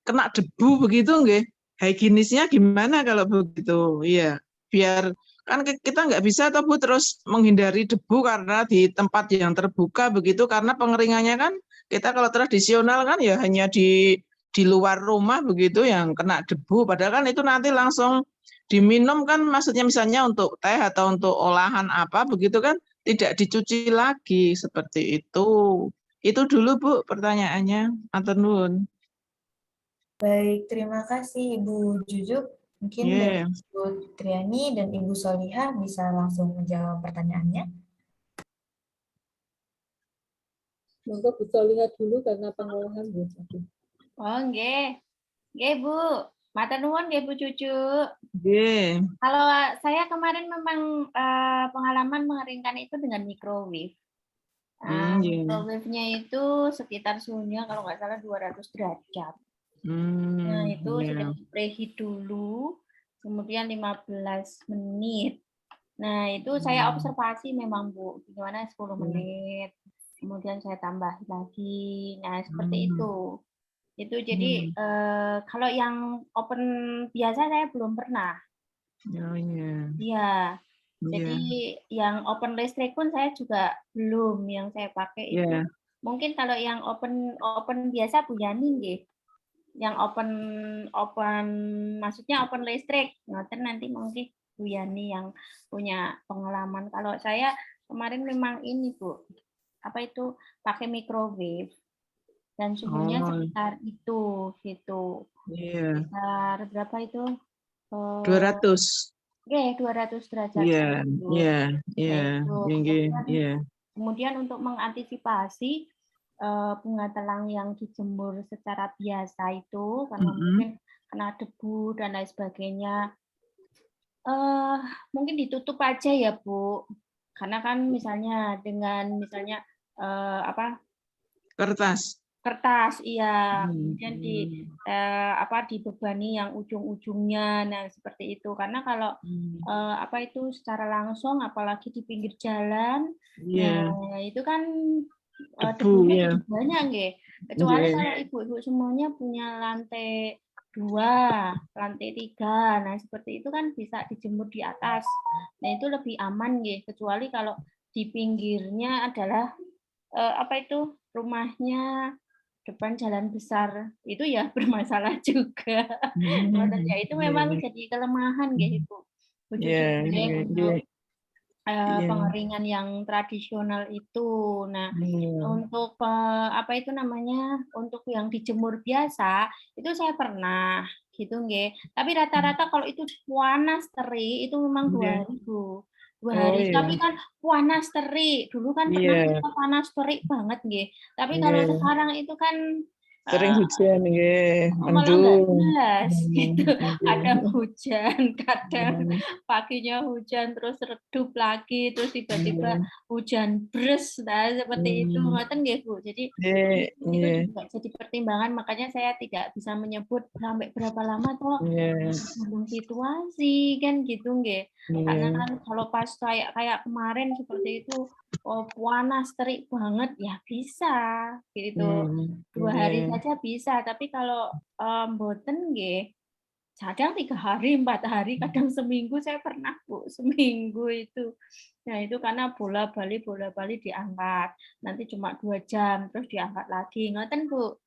Kena debu begitu nggih? Higienisnya gimana kalau begitu? Iya, biar kan kita nggak bisa toh Bu terus menghindari debu karena di tempat yang terbuka begitu, karena pengeringannya kan kita kalau tradisional kan ya hanya di luar rumah begitu yang kena debu, padahal kan itu nanti langsung diminum kan, maksudnya misalnya untuk teh atau untuk olahan apa begitu kan tidak dicuci lagi seperti itu. Itu dulu Bu pertanyaannya. Matur nuwun. Baik, terima kasih Ibu Jujuk. Mungkin dari Yeah. Ibu Triani dan Ibu Solihah bisa langsung menjawab pertanyaannya. Monggo bisa lihat dulu karena pengolahan Bu. Oh, nggih. Nggih, Bu. Matur nuwun nggih Bu Cucu. Yeah. Kalau saya kemarin memang pengalaman mengeringkan itu dengan microwave. Microwave-nya itu sekitar suhunya kalau nggak salah 200 derajat. Nah, itu sudah preheat dulu, kemudian 15 menit. Nah, itu saya observasi memang, Bu, gimana 10 menit, kemudian saya tambah lagi. Nah, seperti itu. Itu jadi kalau yang open biasa saya belum pernah. Iya. Jadi yang open listrik pun saya juga belum, yang saya pakai itu. Mungkin kalau yang open biasa Bu Yani nggih. Yang open maksudnya open listrik. Nanti mungkin Bu Yani yang punya pengalaman. Kalau saya kemarin memang ini Bu, apa itu pakai microwave dan suhunya sekitar itu gitu. Sekitar berapa itu? 200. 200 derajat. Kemudian untuk mengantisipasi bunga telang yang dijemur secara biasa itu karena mungkin kena debu dan lain sebagainya, mungkin ditutup aja ya Bu, karena kan misalnya dengan apa kertas, iya, kemudian dibebani yang ujung-ujungnya, nah seperti itu. Karena kalau apa itu secara langsung, apalagi di pinggir jalan, nah itu kan debunya jadi banyak, nggih. Kecuali kalau ibu-ibu semuanya punya lantai 2, lantai 3, nah seperti itu kan bisa dijemur di atas. Nah itu lebih aman, nggih. Kecuali kalau di pinggirnya adalah apa itu rumahnya depan jalan besar, itu ya bermasalah juga. Ya itu memang jadi kelemahan gitu Bu untuk pengeringan yang tradisional itu. Nah, untuk apa itu namanya? Untuk yang dijemur biasa itu saya pernah gitu nggih. Tapi rata-rata kalau itu panas terik itu memang 2 hari Bu. 2 hari. Tapi kan panas terik. Dulu kan pernah kita panas terik banget nggih. Tapi kalau sekarang itu kan sering hujan nggih, malah nggak mendung. jelas gitu. Kadang hujan, kadang paginya hujan terus redup lagi, terus tiba-tiba hujan bres, nah seperti itu, ngoten nggih Bu. Jadi itu juga jadi pertimbangan, makanya saya tidak bisa menyebut sampai berapa lama toh, tergantung situasi kan gitu nggih. Karena kan kalau pas kayak kemarin seperti itu, panas terik banget ya bisa gitu. 2 hari saja bisa, tapi kalau mboten nggih, kadang 3 hari, 4 hari, kadang seminggu saya pernah Bu, seminggu itu. Nah itu karena bola-bali diangkat, nanti cuma 2 jam, terus diangkat lagi, ngoten Bu.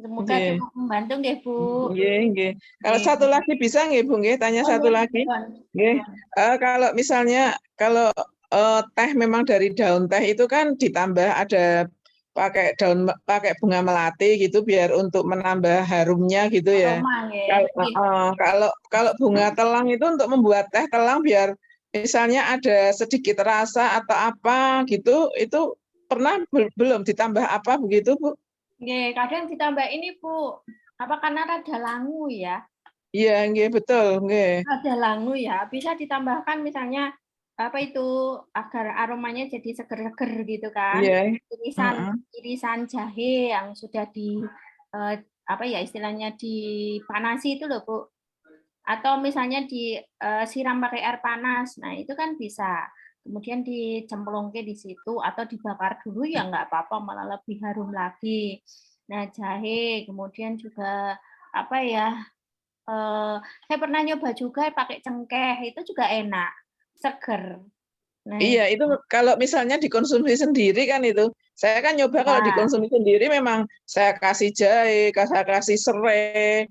Semoga cukup membantu nggih Bu. Nggih. Kalau satu lagi bisa nggih Bu nggih, tanya satu lagi. Nggih. Kalau misalnya kalau teh memang dari daun teh itu kan ditambah ada pakai bunga melati gitu biar untuk menambah harumnya gitu ya. Kalau bunga telang itu untuk membuat teh telang biar misalnya ada sedikit rasa atau apa gitu, itu pernah belum ditambah apa begitu Bu? Nggih, kadang ditambah ini Bu, apa karena rada langu ya? Iya, nggih betul, nggih. Rada langu ya, bisa ditambahkan misalnya apa itu agar aromanya jadi seger-seger gitu kan. Iya. Irisan jahe yang sudah di apa ya istilahnya dipanasi itu loh Bu. Atau misalnya disiram pakai air panas. Nah, itu kan bisa. Kemudian dicemplungke di situ atau dibakar dulu ya nggak apa-apa, malah lebih harum lagi. Nah, jahe, kemudian juga apa ya? Saya pernah nyoba juga pakai cengkeh, itu juga enak, seger. Nah, Iya, itu kalau misalnya dikonsumsi sendiri kan itu. Saya kan nyoba kalau ya, dikonsumsi sendiri memang saya kasih jahe, saya kasih serai,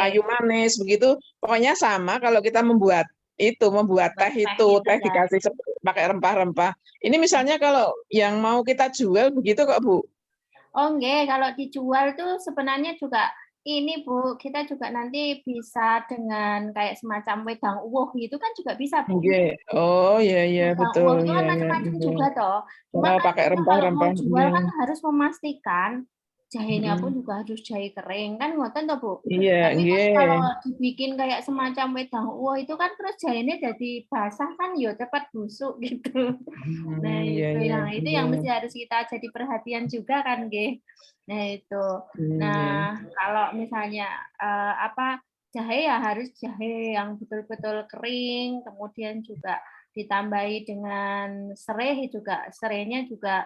kayu nggih, manis begitu. Pokoknya sama kalau kita membuat membuat buat teh teh itu, itu teh ya. dikasih pakai rempah-rempah. Ini misalnya kalau yang mau kita jual begitu kok, Bu. Oh enggak, kalau dijual tuh sebenarnya juga ini Bu, kita juga nanti bisa dengan kayak semacam wedang uwoh gitu kan juga bisa Bu. Nggih. Oh, iya iya Wedang betul. uwoh itu Iya kan iya. macam-macam Nggih. juga toh. Cuma Oh, kan pakai kita kalau mau rempah-rempah. jual Nggih. kan harus memastikan jahenya pun Mm. juga harus jahe kering kan ngoten toh Bu. Iya, Tapi kan kalau nggih. dibikin kayak semacam wedang uwoh itu kan terus jahenya jadi basah kan ya cepat busuk gitu. Nah, Iya iya. itu yang Nggih. mesti harus kita jadi perhatian juga kan, nggih. Nah, itu. Iya. Nah, kalau misalnya apa jahe ya harus jahe yang betul-betul kering, kemudian juga ditambahi dengan serai juga, serainya juga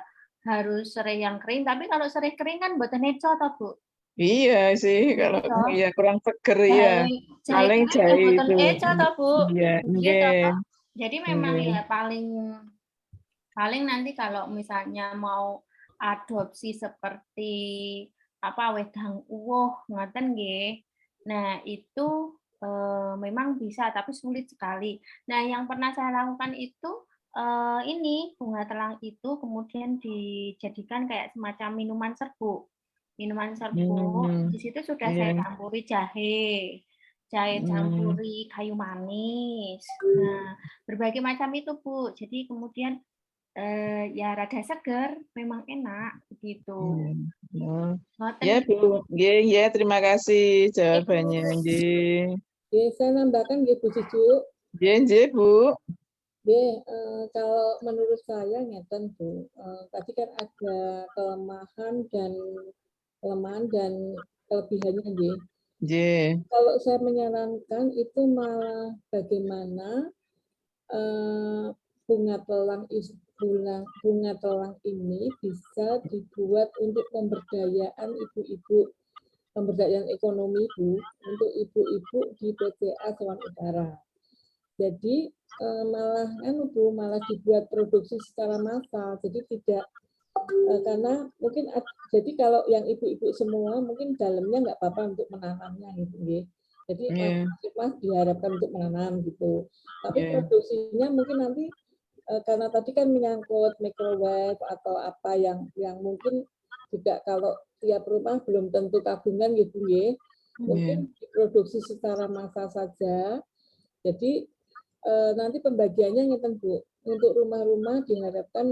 harus serai yang kering. Tapi kalau serai kering kan mboten neco toh, Bu. Iya sih kalau Neco. iya kurang seger ya. Jahe jahe Paling kering ya jahe mboten itu. eco toh, Bu. Iya, Gitu. nggih. Jadi memang Nggih. ya paling nanti kalau misalnya mau adopsi seperti apa wedang uwoh ngoten nggih. Nah, itu memang bisa tapi sulit sekali. Nah, yang pernah saya lakukan itu ini bunga telang itu kemudian dijadikan kayak semacam minuman serbuk. Minuman serbuk, Hmm, di situ sudah iya. saya campuri jahe, jahe Hmm, campuri kayu manis. Nah, berbagai macam itu, Bu. Jadi kemudian ya rada seger, memang enak iya. begitu. Oh. Ngoten Ya, iki, Bu. Bu. Nggih, ya, terima kasih Ibu, jawabannya. Nggih. Oke, saya nambahkan nggih Bu Cucu. Nggih, nggih, Bu. Nggih, kalau menurut saya ngeten Bu, tadi kan ada kelemahan dan kelebihannya nggih. Nggih. Kalau saya menyarankan itu malah bagaimana bunga telang bunga telang ini bisa dibuat untuk pemberdayaan ibu-ibu, pemberdayaan ekonomi Bu, untuk ibu-ibu di PCA Sewan Utara. Jadi malah dibuat produksi secara massal, jadi tidak karena mungkin jadi kalau yang ibu-ibu semua mungkin dalamnya nggak apa-apa untuk menanamnya gitu ya. Jadi Iya, mas diharapkan untuk menanam gitu. Tapi iya. produksinya mungkin nanti karena tadi kan menyangkut microwave atau apa yang mungkin juga kalau tiap rumah belum tentu tabungan gitu ya. Iya. Mungkin diproduksi secara massal saja. Jadi nanti pembagiannya ngeten Bu. Untuk rumah-rumah diharapkan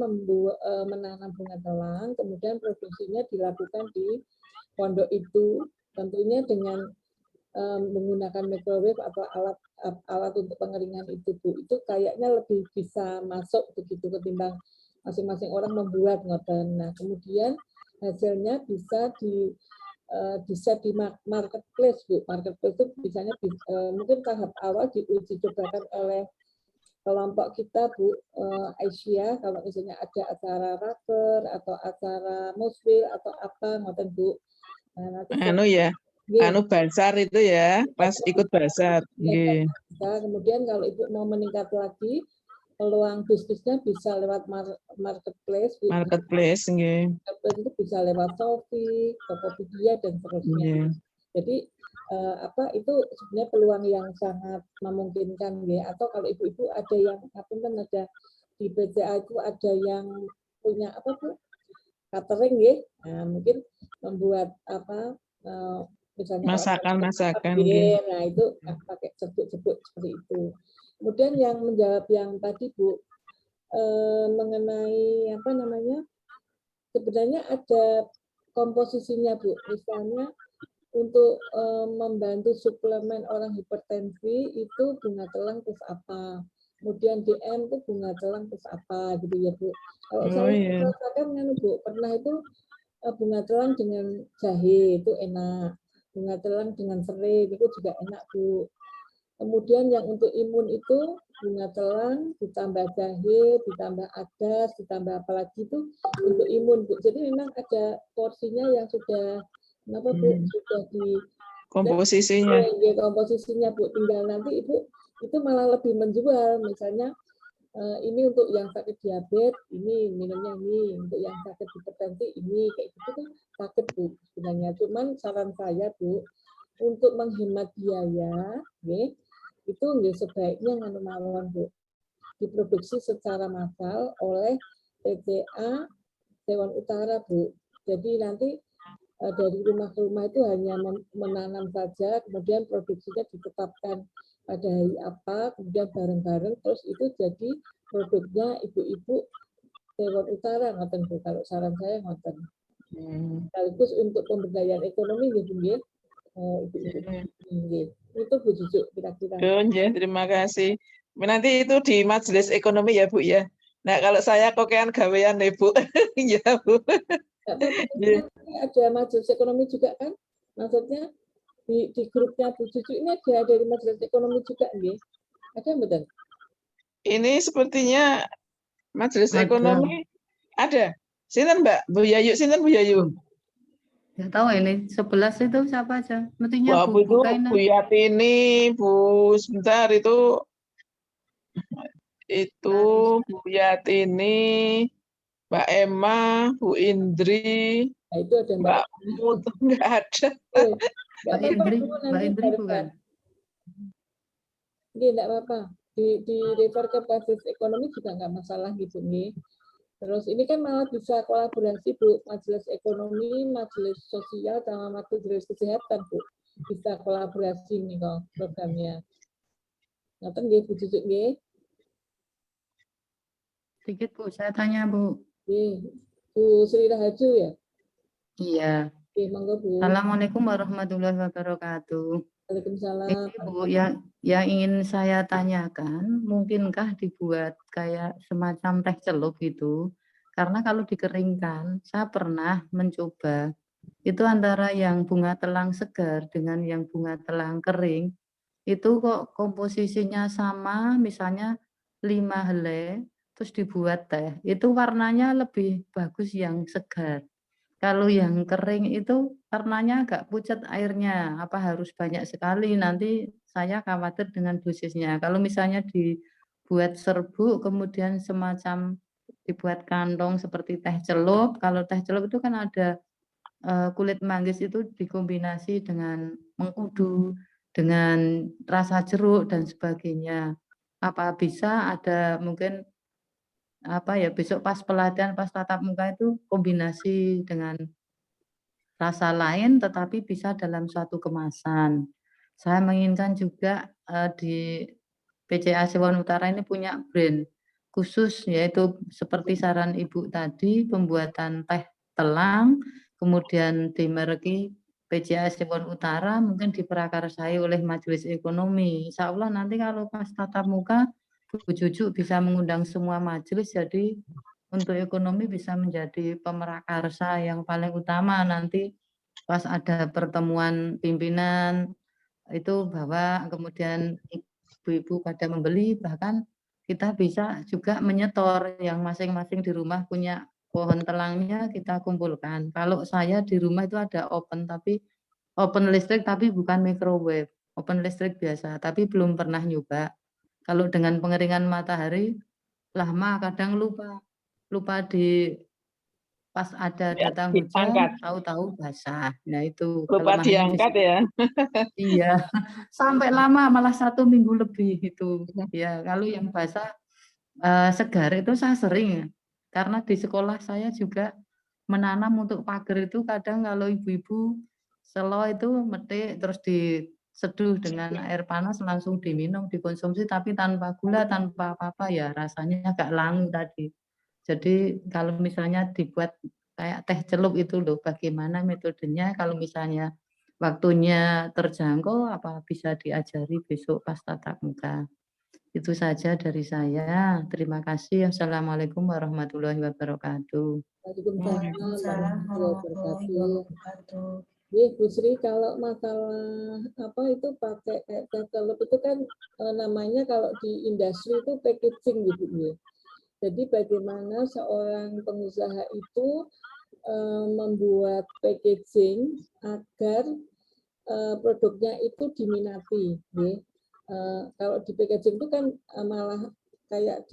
menanam bunga telang, kemudian produksinya dilakukan di pondok itu, tentunya dengan menggunakan microwave atau alat untuk pengeringan itu Bu. Itu kayaknya lebih bisa masuk begitu ketimbang masing-masing orang membuat ngoten. Nah, kemudian hasilnya bisa di marketplace Bu. Marketplace itu misalnya mungkin tahap awal diuji cobakan oleh kelompok kita Bu Aisyah, kalau misalnya ada acara raker atau acara musbil atau apa ngoten Bu. Nah, nanti Anu ya, anu bazar itu ya, pas ikut bazar. Nggih. kemudian kalau Ibu mau meningkat lagi, peluang bisnisnya bisa lewat marketplace Bu. Marketplace nggih. Marketplace itu bisa lewat Shopee, Tokopedia dan seterusnya. Nggih. Jadi itu sebenarnya peluang yang sangat memungkinkan ya. Atau kalau ibu-ibu ada yang ada di BCA itu ada yang punya apa tuh catering ya, nah, mungkin membuat misalnya Masakan-masakan nggih. nah itu pakai sebut-sebut seperti itu. Kemudian yang menjawab yang tadi Bu mengenai apa namanya, sebenarnya ada komposisinya Bu. Misalnya untuk membantu suplemen orang hipertensi itu bunga telang plus apa. kemudian DM itu bunga telang terus apa gitu ya Bu. Kalau Oh, saya iya. merasakan kan Bu, pernah itu bunga telang dengan jahe itu enak, bunga telang dengan serai itu juga enak Bu. Kemudian yang untuk imun itu bunga telang ditambah jahe, ditambah adas, ditambah apalagi itu untuk imun Bu. Jadi memang ada porsinya yang sudah kenapa Bu sudah di Komposisinya. komposisinya Bu. Tinggal nanti Ibu itu malah lebih menjual, misalnya ini untuk yang sakit diabetes, ini minumnya ini, untuk yang sakit hipertensi ini, kayak gitu kan sakit Bu sebenarnya. Cuman saran saya Bu, untuk menghemat biaya, itu sebaiknya nganu mawon Bu, diproduksi secara massal oleh PCA Sewon Utara Bu. Jadi nanti dari rumah ke rumah itu hanya menanam saja, kemudian produksinya ditetapkan pada hari apa, kemudian bareng-bareng, terus itu jadi produknya ibu-ibu Sewon Utara, ngoten Bu. Kalau saran saya ngoten. Sekaligus untuk pemberdayaan ekonomi gitu, ibu-ibu. Itu Bu Cucu kira-kira. Terima kasih. Nanti itu di majelis ekonomi ya Bu ya. Nah kalau saya kokean gawean nih Bu. Ya Bu. Ada majelis ekonomi juga kan? Maksudnya di grupnya Bu Cucu ini ada dari majelis ekonomi juga nggih? Ada betul? Ini sepertinya majelis ekonomi ada. Sinten Mbak? Bu Yayu, sinten Bu Yayu? Nggak tahu ini 11 itu siapa aja? Mestinya Wah, Bu itu Kaina. Bu Yatini, Bu sebentar itu Bu Yatini, Mbak Emma, Bu Indri, Nah, itu ada Mbak Mut, nggak ada. Mbak Indri bukan? Nggih, enggak apa-apa. Di refer ke basis ekonomi juga nggak masalah gitu nih. Terus ini kan malah bisa kolaborasi Bu, majelis ekonomi, majelis sosial, sama majelis kesehatan Bu. Bisa kolaborasi nih kok programnya. Ngaten nggih Bu Cucu nggih. Sedikit Bu, saya tanya Bu. Nggih. Bu Sri Rahayu ya? Iya. Oke, monggo Bu. Assalamualaikum warahmatullahi wabarakatuh. Waalaikumsalam. Ini Bu, yang ingin saya tanyakan, mungkinkah dibuat kayak semacam teh celup gitu? Karena kalau dikeringkan, saya pernah mencoba, itu antara yang bunga telang segar dengan yang bunga telang kering, itu kok komposisinya sama, misalnya 5 helai, terus dibuat teh, itu warnanya lebih bagus yang segar. Kalau yang kering itu warnanya agak pucat airnya, apa harus banyak sekali, nanti saya khawatir dengan dosisnya. Kalau misalnya dibuat serbuk, kemudian semacam dibuat kantong seperti teh celup, kalau teh celup itu kan ada kulit manggis itu dikombinasi dengan mengkudu, dengan rasa jeruk dan sebagainya. Apa bisa ada mungkin apa ya, besok pas pelatihan, pas tatap muka itu kombinasi dengan rasa lain tetapi bisa dalam suatu kemasan. Saya menginginkan juga di PCA Sewon Utara ini punya brand khusus, yaitu seperti saran Ibu tadi, pembuatan teh telang, kemudian dimereki PCA Sewon Utara, mungkin diprakarsai oleh Majelis Ekonomi. Insya Allah nanti kalau pas tatap muka, Bu Cucu bisa mengundang semua majelis, jadi untuk ekonomi bisa menjadi pemrakarsa yang paling utama nanti pas ada pertemuan pimpinan itu bahwa kemudian ibu-ibu pada membeli, bahkan kita bisa juga menyetor yang masing-masing di rumah punya pohon telangnya kita kumpulkan. Kalau saya di rumah itu ada open listrik tapi bukan microwave, open listrik biasa, tapi belum pernah nyoba. Kalau dengan pengeringan matahari lama kadang lupa di pas ada datang hujan, tahu-tahu basah. Nah itu lupa diangkat ya. Iya, sampai lama malah 1 minggu lebih itu. Ya kalau yang basah segar itu saya sering, karena di sekolah saya juga menanam untuk pagar itu kadang kalau ibu-ibu selo itu metik terus diseduh dengan air panas langsung diminum, dikonsumsi tapi tanpa gula, tanpa apa-apa ya rasanya agak langu tadi. Jadi kalau misalnya dibuat kayak teh celup itu loh, bagaimana metodenya kalau misalnya waktunya terjangkau, apa bisa diajari besok pas tatap muka. Itu saja dari saya. Terima kasih. Assalamualaikum warahmatullahi wabarakatuh. Waalaikumsalam Waalaikumsalam warahmatullahi warahmatullahi wabarakatuh. wabarakatuh. Bu Sri, kalau masalah apa itu pakai kayak catalog itu kan namanya kalau di industri itu packaging gitu ya. Jadi bagaimana seorang pengusaha itu membuat packaging agar produknya itu diminati. Ya. Kalau di packaging itu kan malah kayak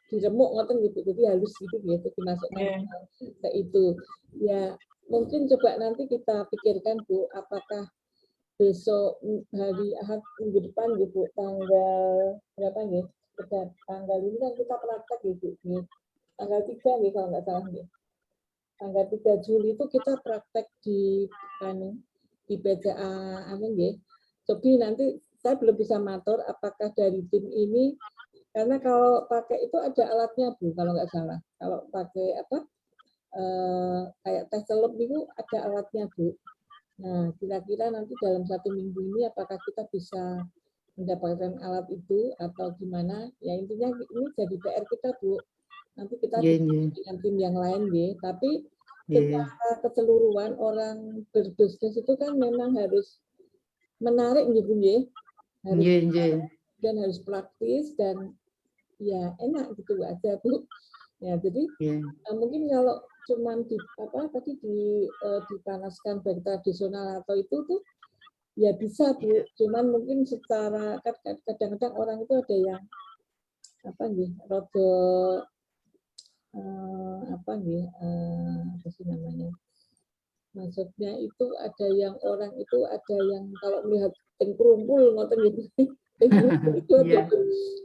diremuk ngoten gitu, jadi halus gitu gitu dimasukkan ke itu. Ya mungkin coba nanti kita pikirkan Bu, apakah besok hari Ahad minggu depan gitu tanggal berapa nih? Tanggal ini kan kita praktek gitu, tanggal 3 nih kalau nggak salah nih. Tanggal 3 Juli itu kita praktek di PCA nggih. Jadi nanti saya belum bisa matur apakah dari tim ini, karena kalau pakai itu ada alatnya Bu kalau nggak salah. Kalau pakai apa kayak tes celup itu ada alatnya Bu. Nah kira-kira nanti dalam 1 minggu ini apakah kita bisa mendapatkan alat itu atau gimana? Ya intinya ini jadi PR kita Bu. Nanti kita dengan tim yang lain ya. Tapi secara keseluruhan orang berbisnis itu kan memang harus menarik gitu ya. Harus dan harus praktis dan ya enak gitu aja Bu. Ya jadi mungkin kalau cuman dipanaskan baik tradisional atau itu tuh ya bisa Bu. Cuman mungkin secara kadang-kadang orang itu ada yang apa nih rada apa sih namanya, maksudnya itu ada yang orang itu ada yang kalau melihat tengkurumpul ngoten gitu itu ada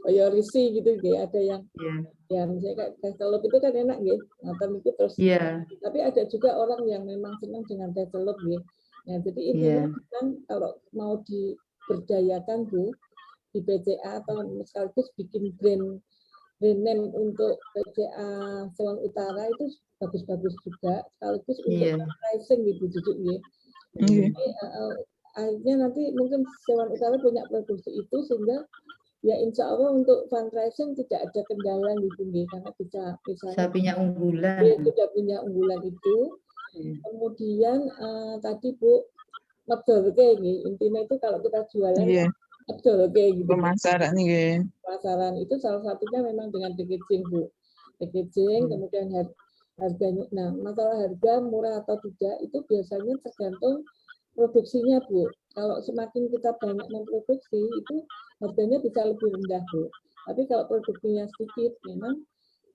kayak risi gitu ya, ada yang ya misalnya kayak telop itu kan enak gitu ngoten itu terus tapi ada juga orang yang memang senang dengan teh telop gitu. Nah jadi intinya kan kalau mau diberdayakan Bu di PCA atau sekaligus bikin brand name untuk PCA Selon Utara itu bagus-bagus juga, sekaligus untuk fundraising gitu ya. Akhirnya nanti mungkin Selon Utara punya produksi itu sehingga ya insya Allah untuk fundraising tidak ada kendala gitu ya, karena bisa misalnya punya unggulan. Sudah punya unggulan itu. Kemudian tadi Bu medol ini intinya itu kalau kita jualan medol gitu. Pemasaran nih. Pemasaran itu salah satunya memang dengan packaging Bu. Packaging kemudian harganya. Nah, masalah harga murah atau tidak itu biasanya tergantung produksinya Bu. Kalau semakin kita banyak memproduksi itu harganya bisa lebih rendah Bu. Tapi kalau produksinya sedikit memang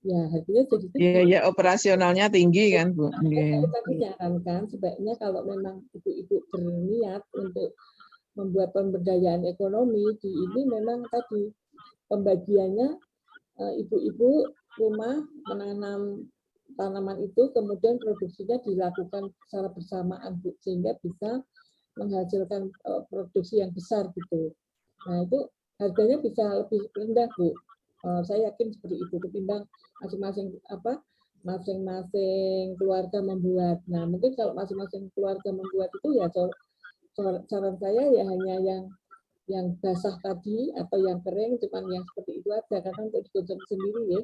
ya harganya jadi tinggi. Ya operasionalnya tinggi kan Bu. Kita menyarankan sebaiknya kalau memang ibu-ibu berniat untuk membuat pemberdayaan ekonomi di ini memang tadi pembagiannya ibu-ibu rumah menanam tanaman itu kemudian produksinya dilakukan secara bersamaan Bu, sehingga bisa menghasilkan produksi yang besar gitu. Nah itu harganya bisa lebih rendah Bu. Saya yakin seperti itu ketimbang masing-masing keluarga membuat. Nah mungkin kalau masing-masing keluarga membuat itu ya saran saya ya hanya yang basah tadi atau yang kering, cuman yang seperti itu aja karena untuk dikonsumsi sendiri ya.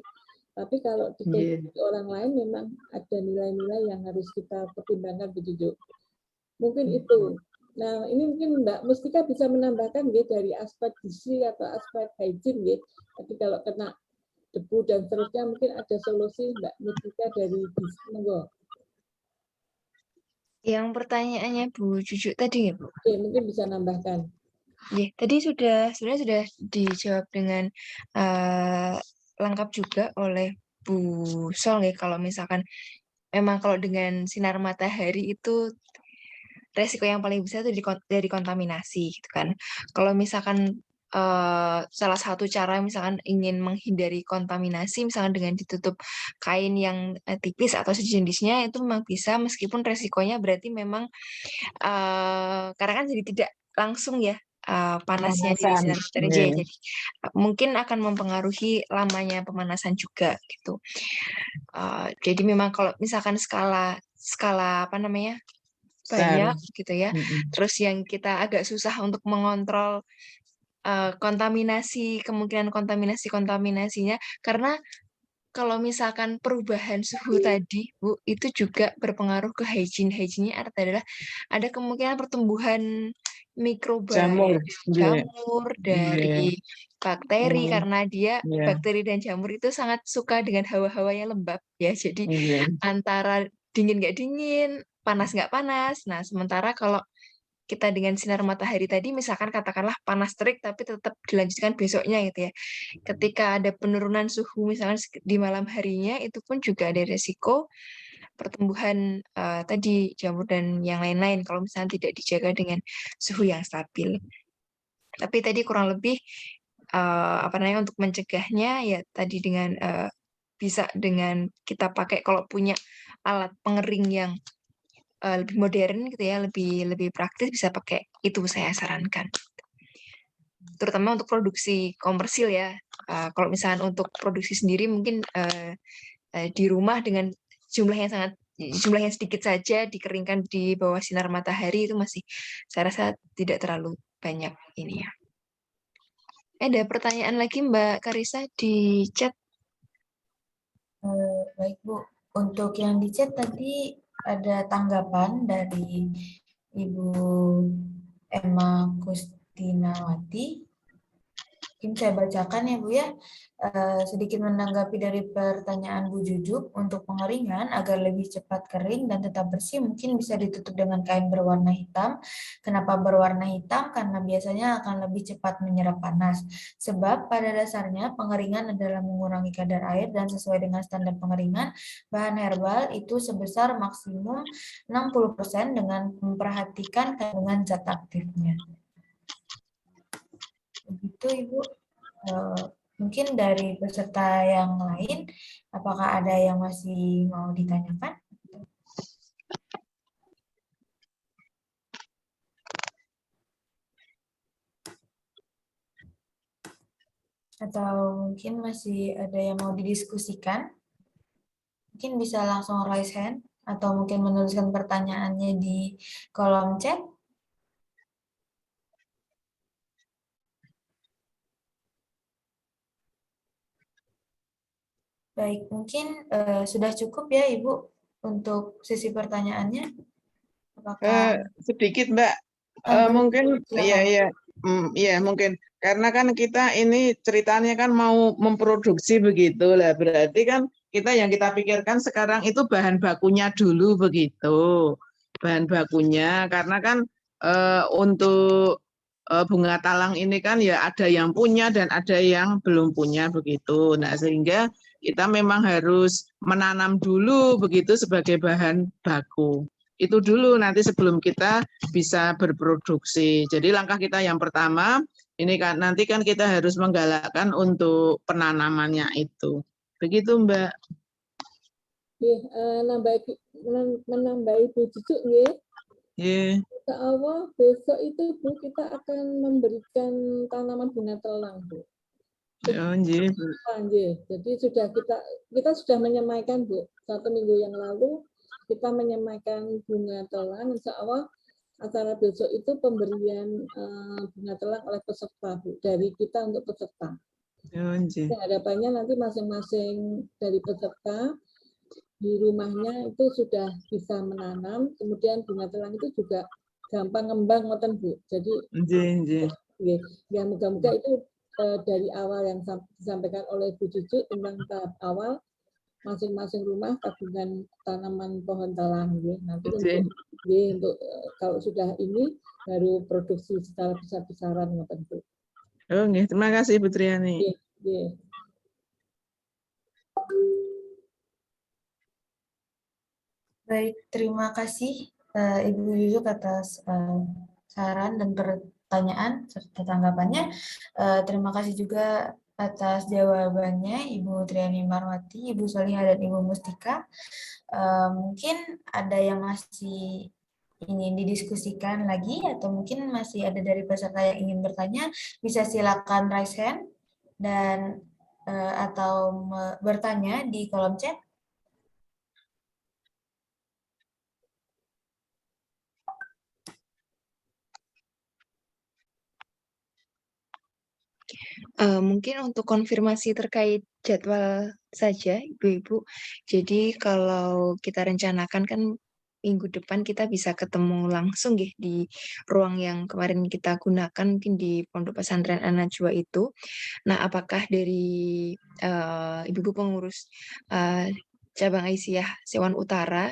Tapi kalau dikonsumsi orang lain memang ada nilai-nilai yang harus kita pertimbangkan begitu. Mungkin itu. Nah ini mungkin Mbak Mustika bisa menambahkan ya dari aspek gizi atau aspek hygiene ya. Tapi kalau kena debu dan seterusnya mungkin ada solusi Mbak Mustika dari gizi. Monggo. Yang pertanyaannya Bu Cucu tadi ya Bu? Oke, mungkin bisa nambahkan. Ya, tadi sebenarnya sudah dijawab dengan lengkap juga oleh Bu Sol ya. Kalau misalkan memang kalau dengan sinar matahari itu resiko yang paling besar itu dari kontaminasi gitu kan. Kalau misalkan salah satu cara misalkan ingin menghindari kontaminasi misalkan dengan ditutup kain yang tipis atau sejenisnya itu memang bisa meskipun resikonya berarti memang karena kan jadi tidak langsung ya panasnya di sinar matahari jadi mungkin akan mempengaruhi lamanya pemanasan juga gitu. Jadi memang kalau misalkan skala apa namanya banyak gitu ya. Terus yang kita agak susah untuk mengontrol kemungkinan kontaminasinya, karena kalau misalkan perubahan suhu tadi, Bu, itu juga berpengaruh ke hygiene. Hygiene-nya adalah ada kemungkinan pertumbuhan mikroba Jamur. Nggih. jamur Nggih. dari bakteri, Hmm, karena dia iya. bakteri dan jamur itu sangat suka dengan hawa-hawa yang lembab ya. Jadi Nggih. antara dingin nggak dingin, panas nggak panas. Nah, sementara kalau kita dengan sinar matahari tadi, misalkan katakanlah panas terik tapi tetap dilanjutkan besoknya gitu ya. Ketika ada penurunan suhu misalkan di malam harinya, itu pun juga ada resiko pertumbuhan tadi jamur dan yang lain-lain kalau misalnya tidak dijaga dengan suhu yang stabil. Tapi tadi kurang lebih apa namanya, untuk mencegahnya ya tadi dengan bisa dengan kita pakai, kalau punya alat pengering yang lebih modern gitu ya, lebih praktis, bisa pakai itu, saya sarankan. Terutama untuk produksi komersil ya. Kalau misalnya untuk produksi sendiri mungkin di rumah dengan jumlah yang sedikit saja, dikeringkan di bawah sinar matahari, itu masih saya rasa tidak terlalu banyak ini ya. Ada pertanyaan lagi Mbak Karisa di chat? Baik Bu, untuk yang di chat tadi ada tanggapan dari Ibu Emma Kustinawati. Mungkin saya bacakan ya Bu ya. Sedikit menanggapi dari pertanyaan Bu Jujuk, untuk pengeringan agar lebih cepat kering dan tetap bersih mungkin bisa ditutup dengan kain berwarna hitam. Kenapa berwarna hitam? Karena biasanya akan lebih cepat menyerap panas. Sebab pada dasarnya pengeringan adalah mengurangi kadar air, dan sesuai dengan standar pengeringan, bahan herbal itu sebesar maksimum 60% dengan memperhatikan kandungan zat aktifnya. Begitu Ibu. Mungkin dari peserta yang lain, apakah ada yang masih mau ditanyakan? Atau mungkin masih ada yang mau didiskusikan? Mungkin bisa langsung raise hand, atau mungkin menuliskan pertanyaannya di kolom chat. Baik, mungkin sudah cukup ya Ibu untuk sesi pertanyaannya. Apakah Sedikit Mbak, baik, mungkin silakan. ya mungkin karena kan kita ini ceritanya kan mau memproduksi begitu lah, berarti kan yang kita pikirkan sekarang itu bahan bakunya dulu begitu, bahan bakunya, karena kan untuk bunga talang ini kan ya ada yang punya dan ada yang belum punya begitu. Nah, sehingga kita memang harus menanam dulu begitu sebagai bahan baku. Itu dulu nanti sebelum kita bisa berproduksi. Jadi langkah kita yang pertama ini kan nanti kan kita harus menggalakkan untuk penanamannya itu. Begitu Mbak. Menambahi Bu Cucuk nggih. Yeah. Insya Allah besok itu Bu kita akan memberikan tanaman bunga telang Bu. Jadi kita sudah menyemaikan Bu, 1 minggu yang lalu kita menyemaikan bunga telang. Insya Allah acara besok itu pemberian bunga telang oleh peserta Bu, dari kita untuk peserta. Harapannya nanti masing-masing dari peserta di rumahnya itu sudah bisa menanam, kemudian bunga telang itu juga gampang ngembang ngoten Bu. Jadi ya moga-moga itu dari awal yang disampaikan oleh Bu Cucu tentang tahap awal masing-masing rumah kagungan tanaman pohon telang ya. Nanti untuk kalau sudah ini baru produksi secara besar-besaran ngoten Bu. Terima kasih Bu Triani. Baik, terima kasih Ibu Yuyuk atas saran dan pertanyaan serta tanggapannya. Terima kasih juga atas jawabannya Ibu Triani Marwati, Ibu Solihah, dan Ibu Mustika. Mungkin ada yang masih ingin didiskusikan lagi, atau mungkin masih ada dari peserta yang ingin bertanya, bisa silakan raise hand dan atau bertanya di kolom chat. Mungkin untuk konfirmasi terkait jadwal saja, Ibu-Ibu. Jadi kalau kita rencanakan kan minggu depan kita bisa ketemu langsung nggih di ruang yang kemarin kita gunakan mungkin di Pondok Pesantren An-Najwa itu. Nah, apakah dari Ibu-Ibu pengurus cabang Aisyah Sewan Utara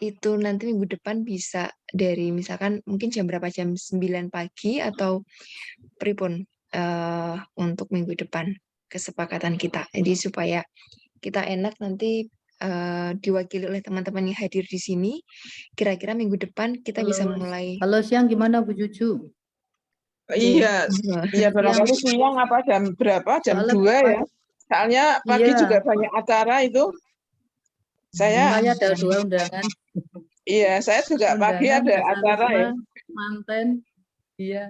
itu nanti minggu depan bisa dari misalkan mungkin jam berapa, jam 9 pagi atau pripun untuk minggu depan kesepakatan kita. Jadi supaya kita enak nanti diwakili oleh teman-teman yang hadir di sini. Kira-kira minggu depan kita bisa mulai. Kalau siang gimana Bu Juju? Iya, iya barangkali siang apa jam berapa? Jam Soalnya 2 ya. Soalnya pagi iya. juga banyak acara itu. Saya ada 2 undangan. iya, saya juga pagi Undangan ada Mbak acara ya. Sarisma, manten. Iya.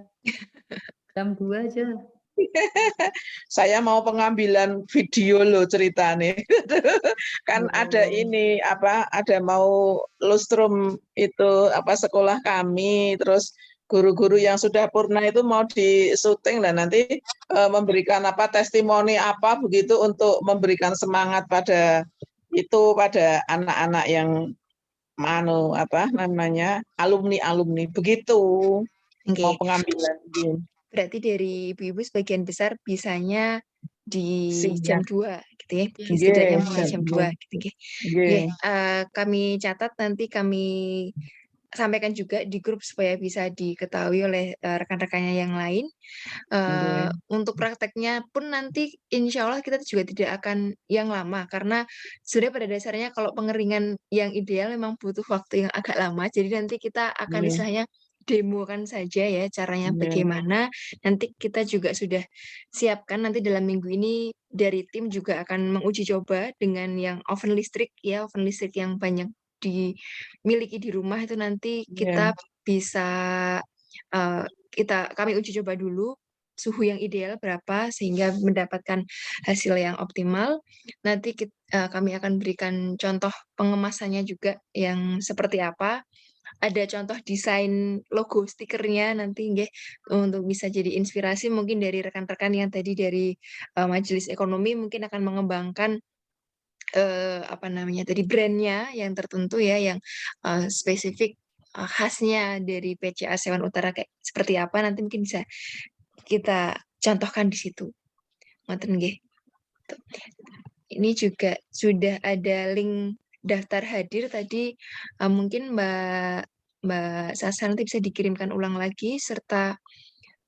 Jam 2 aja. Saya mau pengambilan video loh ceritanya. Kan ada Oh. ini apa ada mau lustrum itu apa sekolah kami, terus guru-guru yang sudah purna itu mau di-syuting dan nanti memberikan apa testimoni apa begitu untuk memberikan semangat pada anak-anak yang apa namanya alumni begitu. Mau Oke. pengambilan. Berarti dari ibu-ibu sebagian besar bisanya di jam 2 gitu ya. Setidaknya mulai jam 2 gitu ya. Oke, kami catat nanti kami sampaikan juga di grup supaya bisa diketahui oleh rekan-rekannya yang lain. Untuk prakteknya pun nanti insya Allah kita juga tidak akan yang lama karena sebenarnya pada dasarnya kalau pengeringan yang ideal memang butuh waktu yang agak lama. Jadi nanti kita akan istilahnya demokan saja ya caranya bagaimana. Nanti kita juga sudah siapkan nanti dalam minggu ini dari tim juga akan menguji coba dengan yang oven listrik ya, oven listrik yang banyak dimiliki di rumah itu nanti kita bisa kami uji coba dulu suhu yang ideal berapa sehingga mendapatkan hasil yang optimal. Nanti kami akan berikan contoh pengemasannya juga yang seperti apa. Ada contoh desain logo stikernya nanti nggih untuk bisa jadi inspirasi mungkin dari rekan-rekan yang tadi dari Majelis Ekonomi mungkin akan mengembangkan apa namanya tadi brandnya yang tertentu ya yang spesifik khasnya dari PCA Sewan Utara kayak seperti apa nanti mungkin bisa kita contohkan di situ. Ngoten nggih. Ini juga sudah ada link daftar hadir tadi mungkin Mbak Sasa nanti bisa dikirimkan ulang lagi serta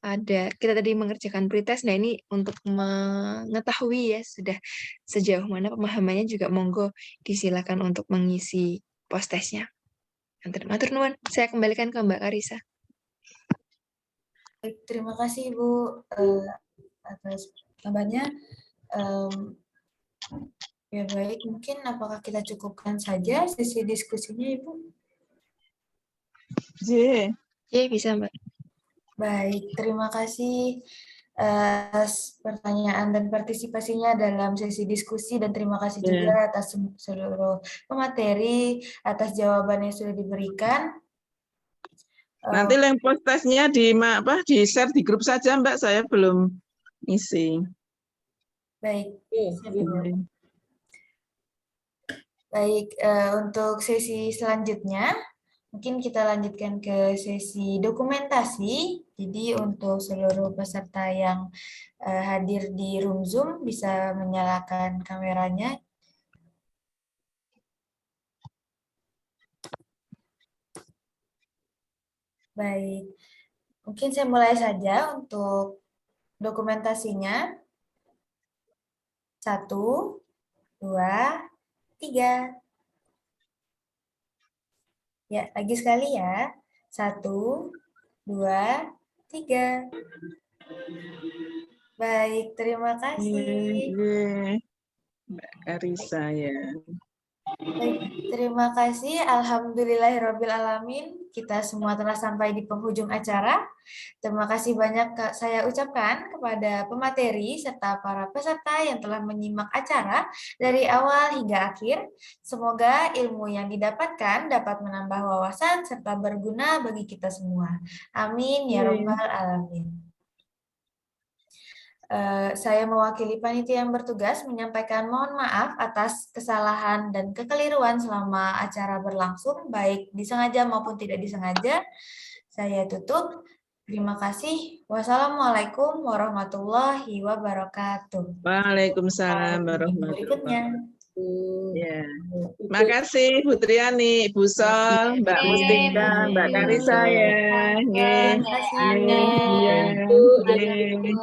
ada kita tadi mengerjakan pretest. Nah ini untuk mengetahui ya sudah sejauh mana pemahamannya juga monggo disilakan untuk mengisi post testnya. Matur nuwun. Saya kembalikan ke Mbak Karisa. Baik, terima kasih Ibu atas tambahnya. Ya baik, mungkin apakah kita cukupkan saja sesi diskusinya Ibu? Ya bisa Mbak. Baik, terima kasih atas pertanyaan dan partisipasinya dalam sesi diskusi dan terima kasih juga atas seluruh pemateri atas jawaban yang sudah diberikan. Nanti link post testnya di-share di grup saja Mbak, saya belum isi. Baik. Baik, untuk sesi selanjutnya mungkin kita lanjutkan ke sesi dokumentasi. Jadi untuk seluruh peserta yang hadir di room Zoom bisa menyalakan kameranya. Baik, mungkin saya mulai saja untuk dokumentasinya. 1, 2, 3. Ya, lagi sekali ya. 1, 2, 3. Baik, terima kasih. Mbak Karisa ya. Baik, terima kasih. Alhamdulillahirrabbilalamin. Kita semua telah sampai di penghujung acara. Terima kasih banyak saya ucapkan kepada pemateri serta para peserta yang telah menyimak acara dari awal hingga akhir. Semoga ilmu yang didapatkan dapat menambah wawasan serta berguna bagi kita semua. Amin ya rabbal alamin. Saya mewakili panitia yang bertugas menyampaikan mohon maaf atas kesalahan dan kekeliruan selama acara berlangsung, baik disengaja maupun tidak disengaja. Saya tutup. Terima kasih. Wassalamualaikum warahmatullahi wabarakatuh. Waalaikumsalam warahmatullahi Berikutnya. wabarakatuh. Ya. Makasih Bu Triani, Bu Sol, Mbak Oke, Mustika, Mbak Karisa ya. Terima Nggih. kasih. Terima kasih. Iya. Bu, Nggih.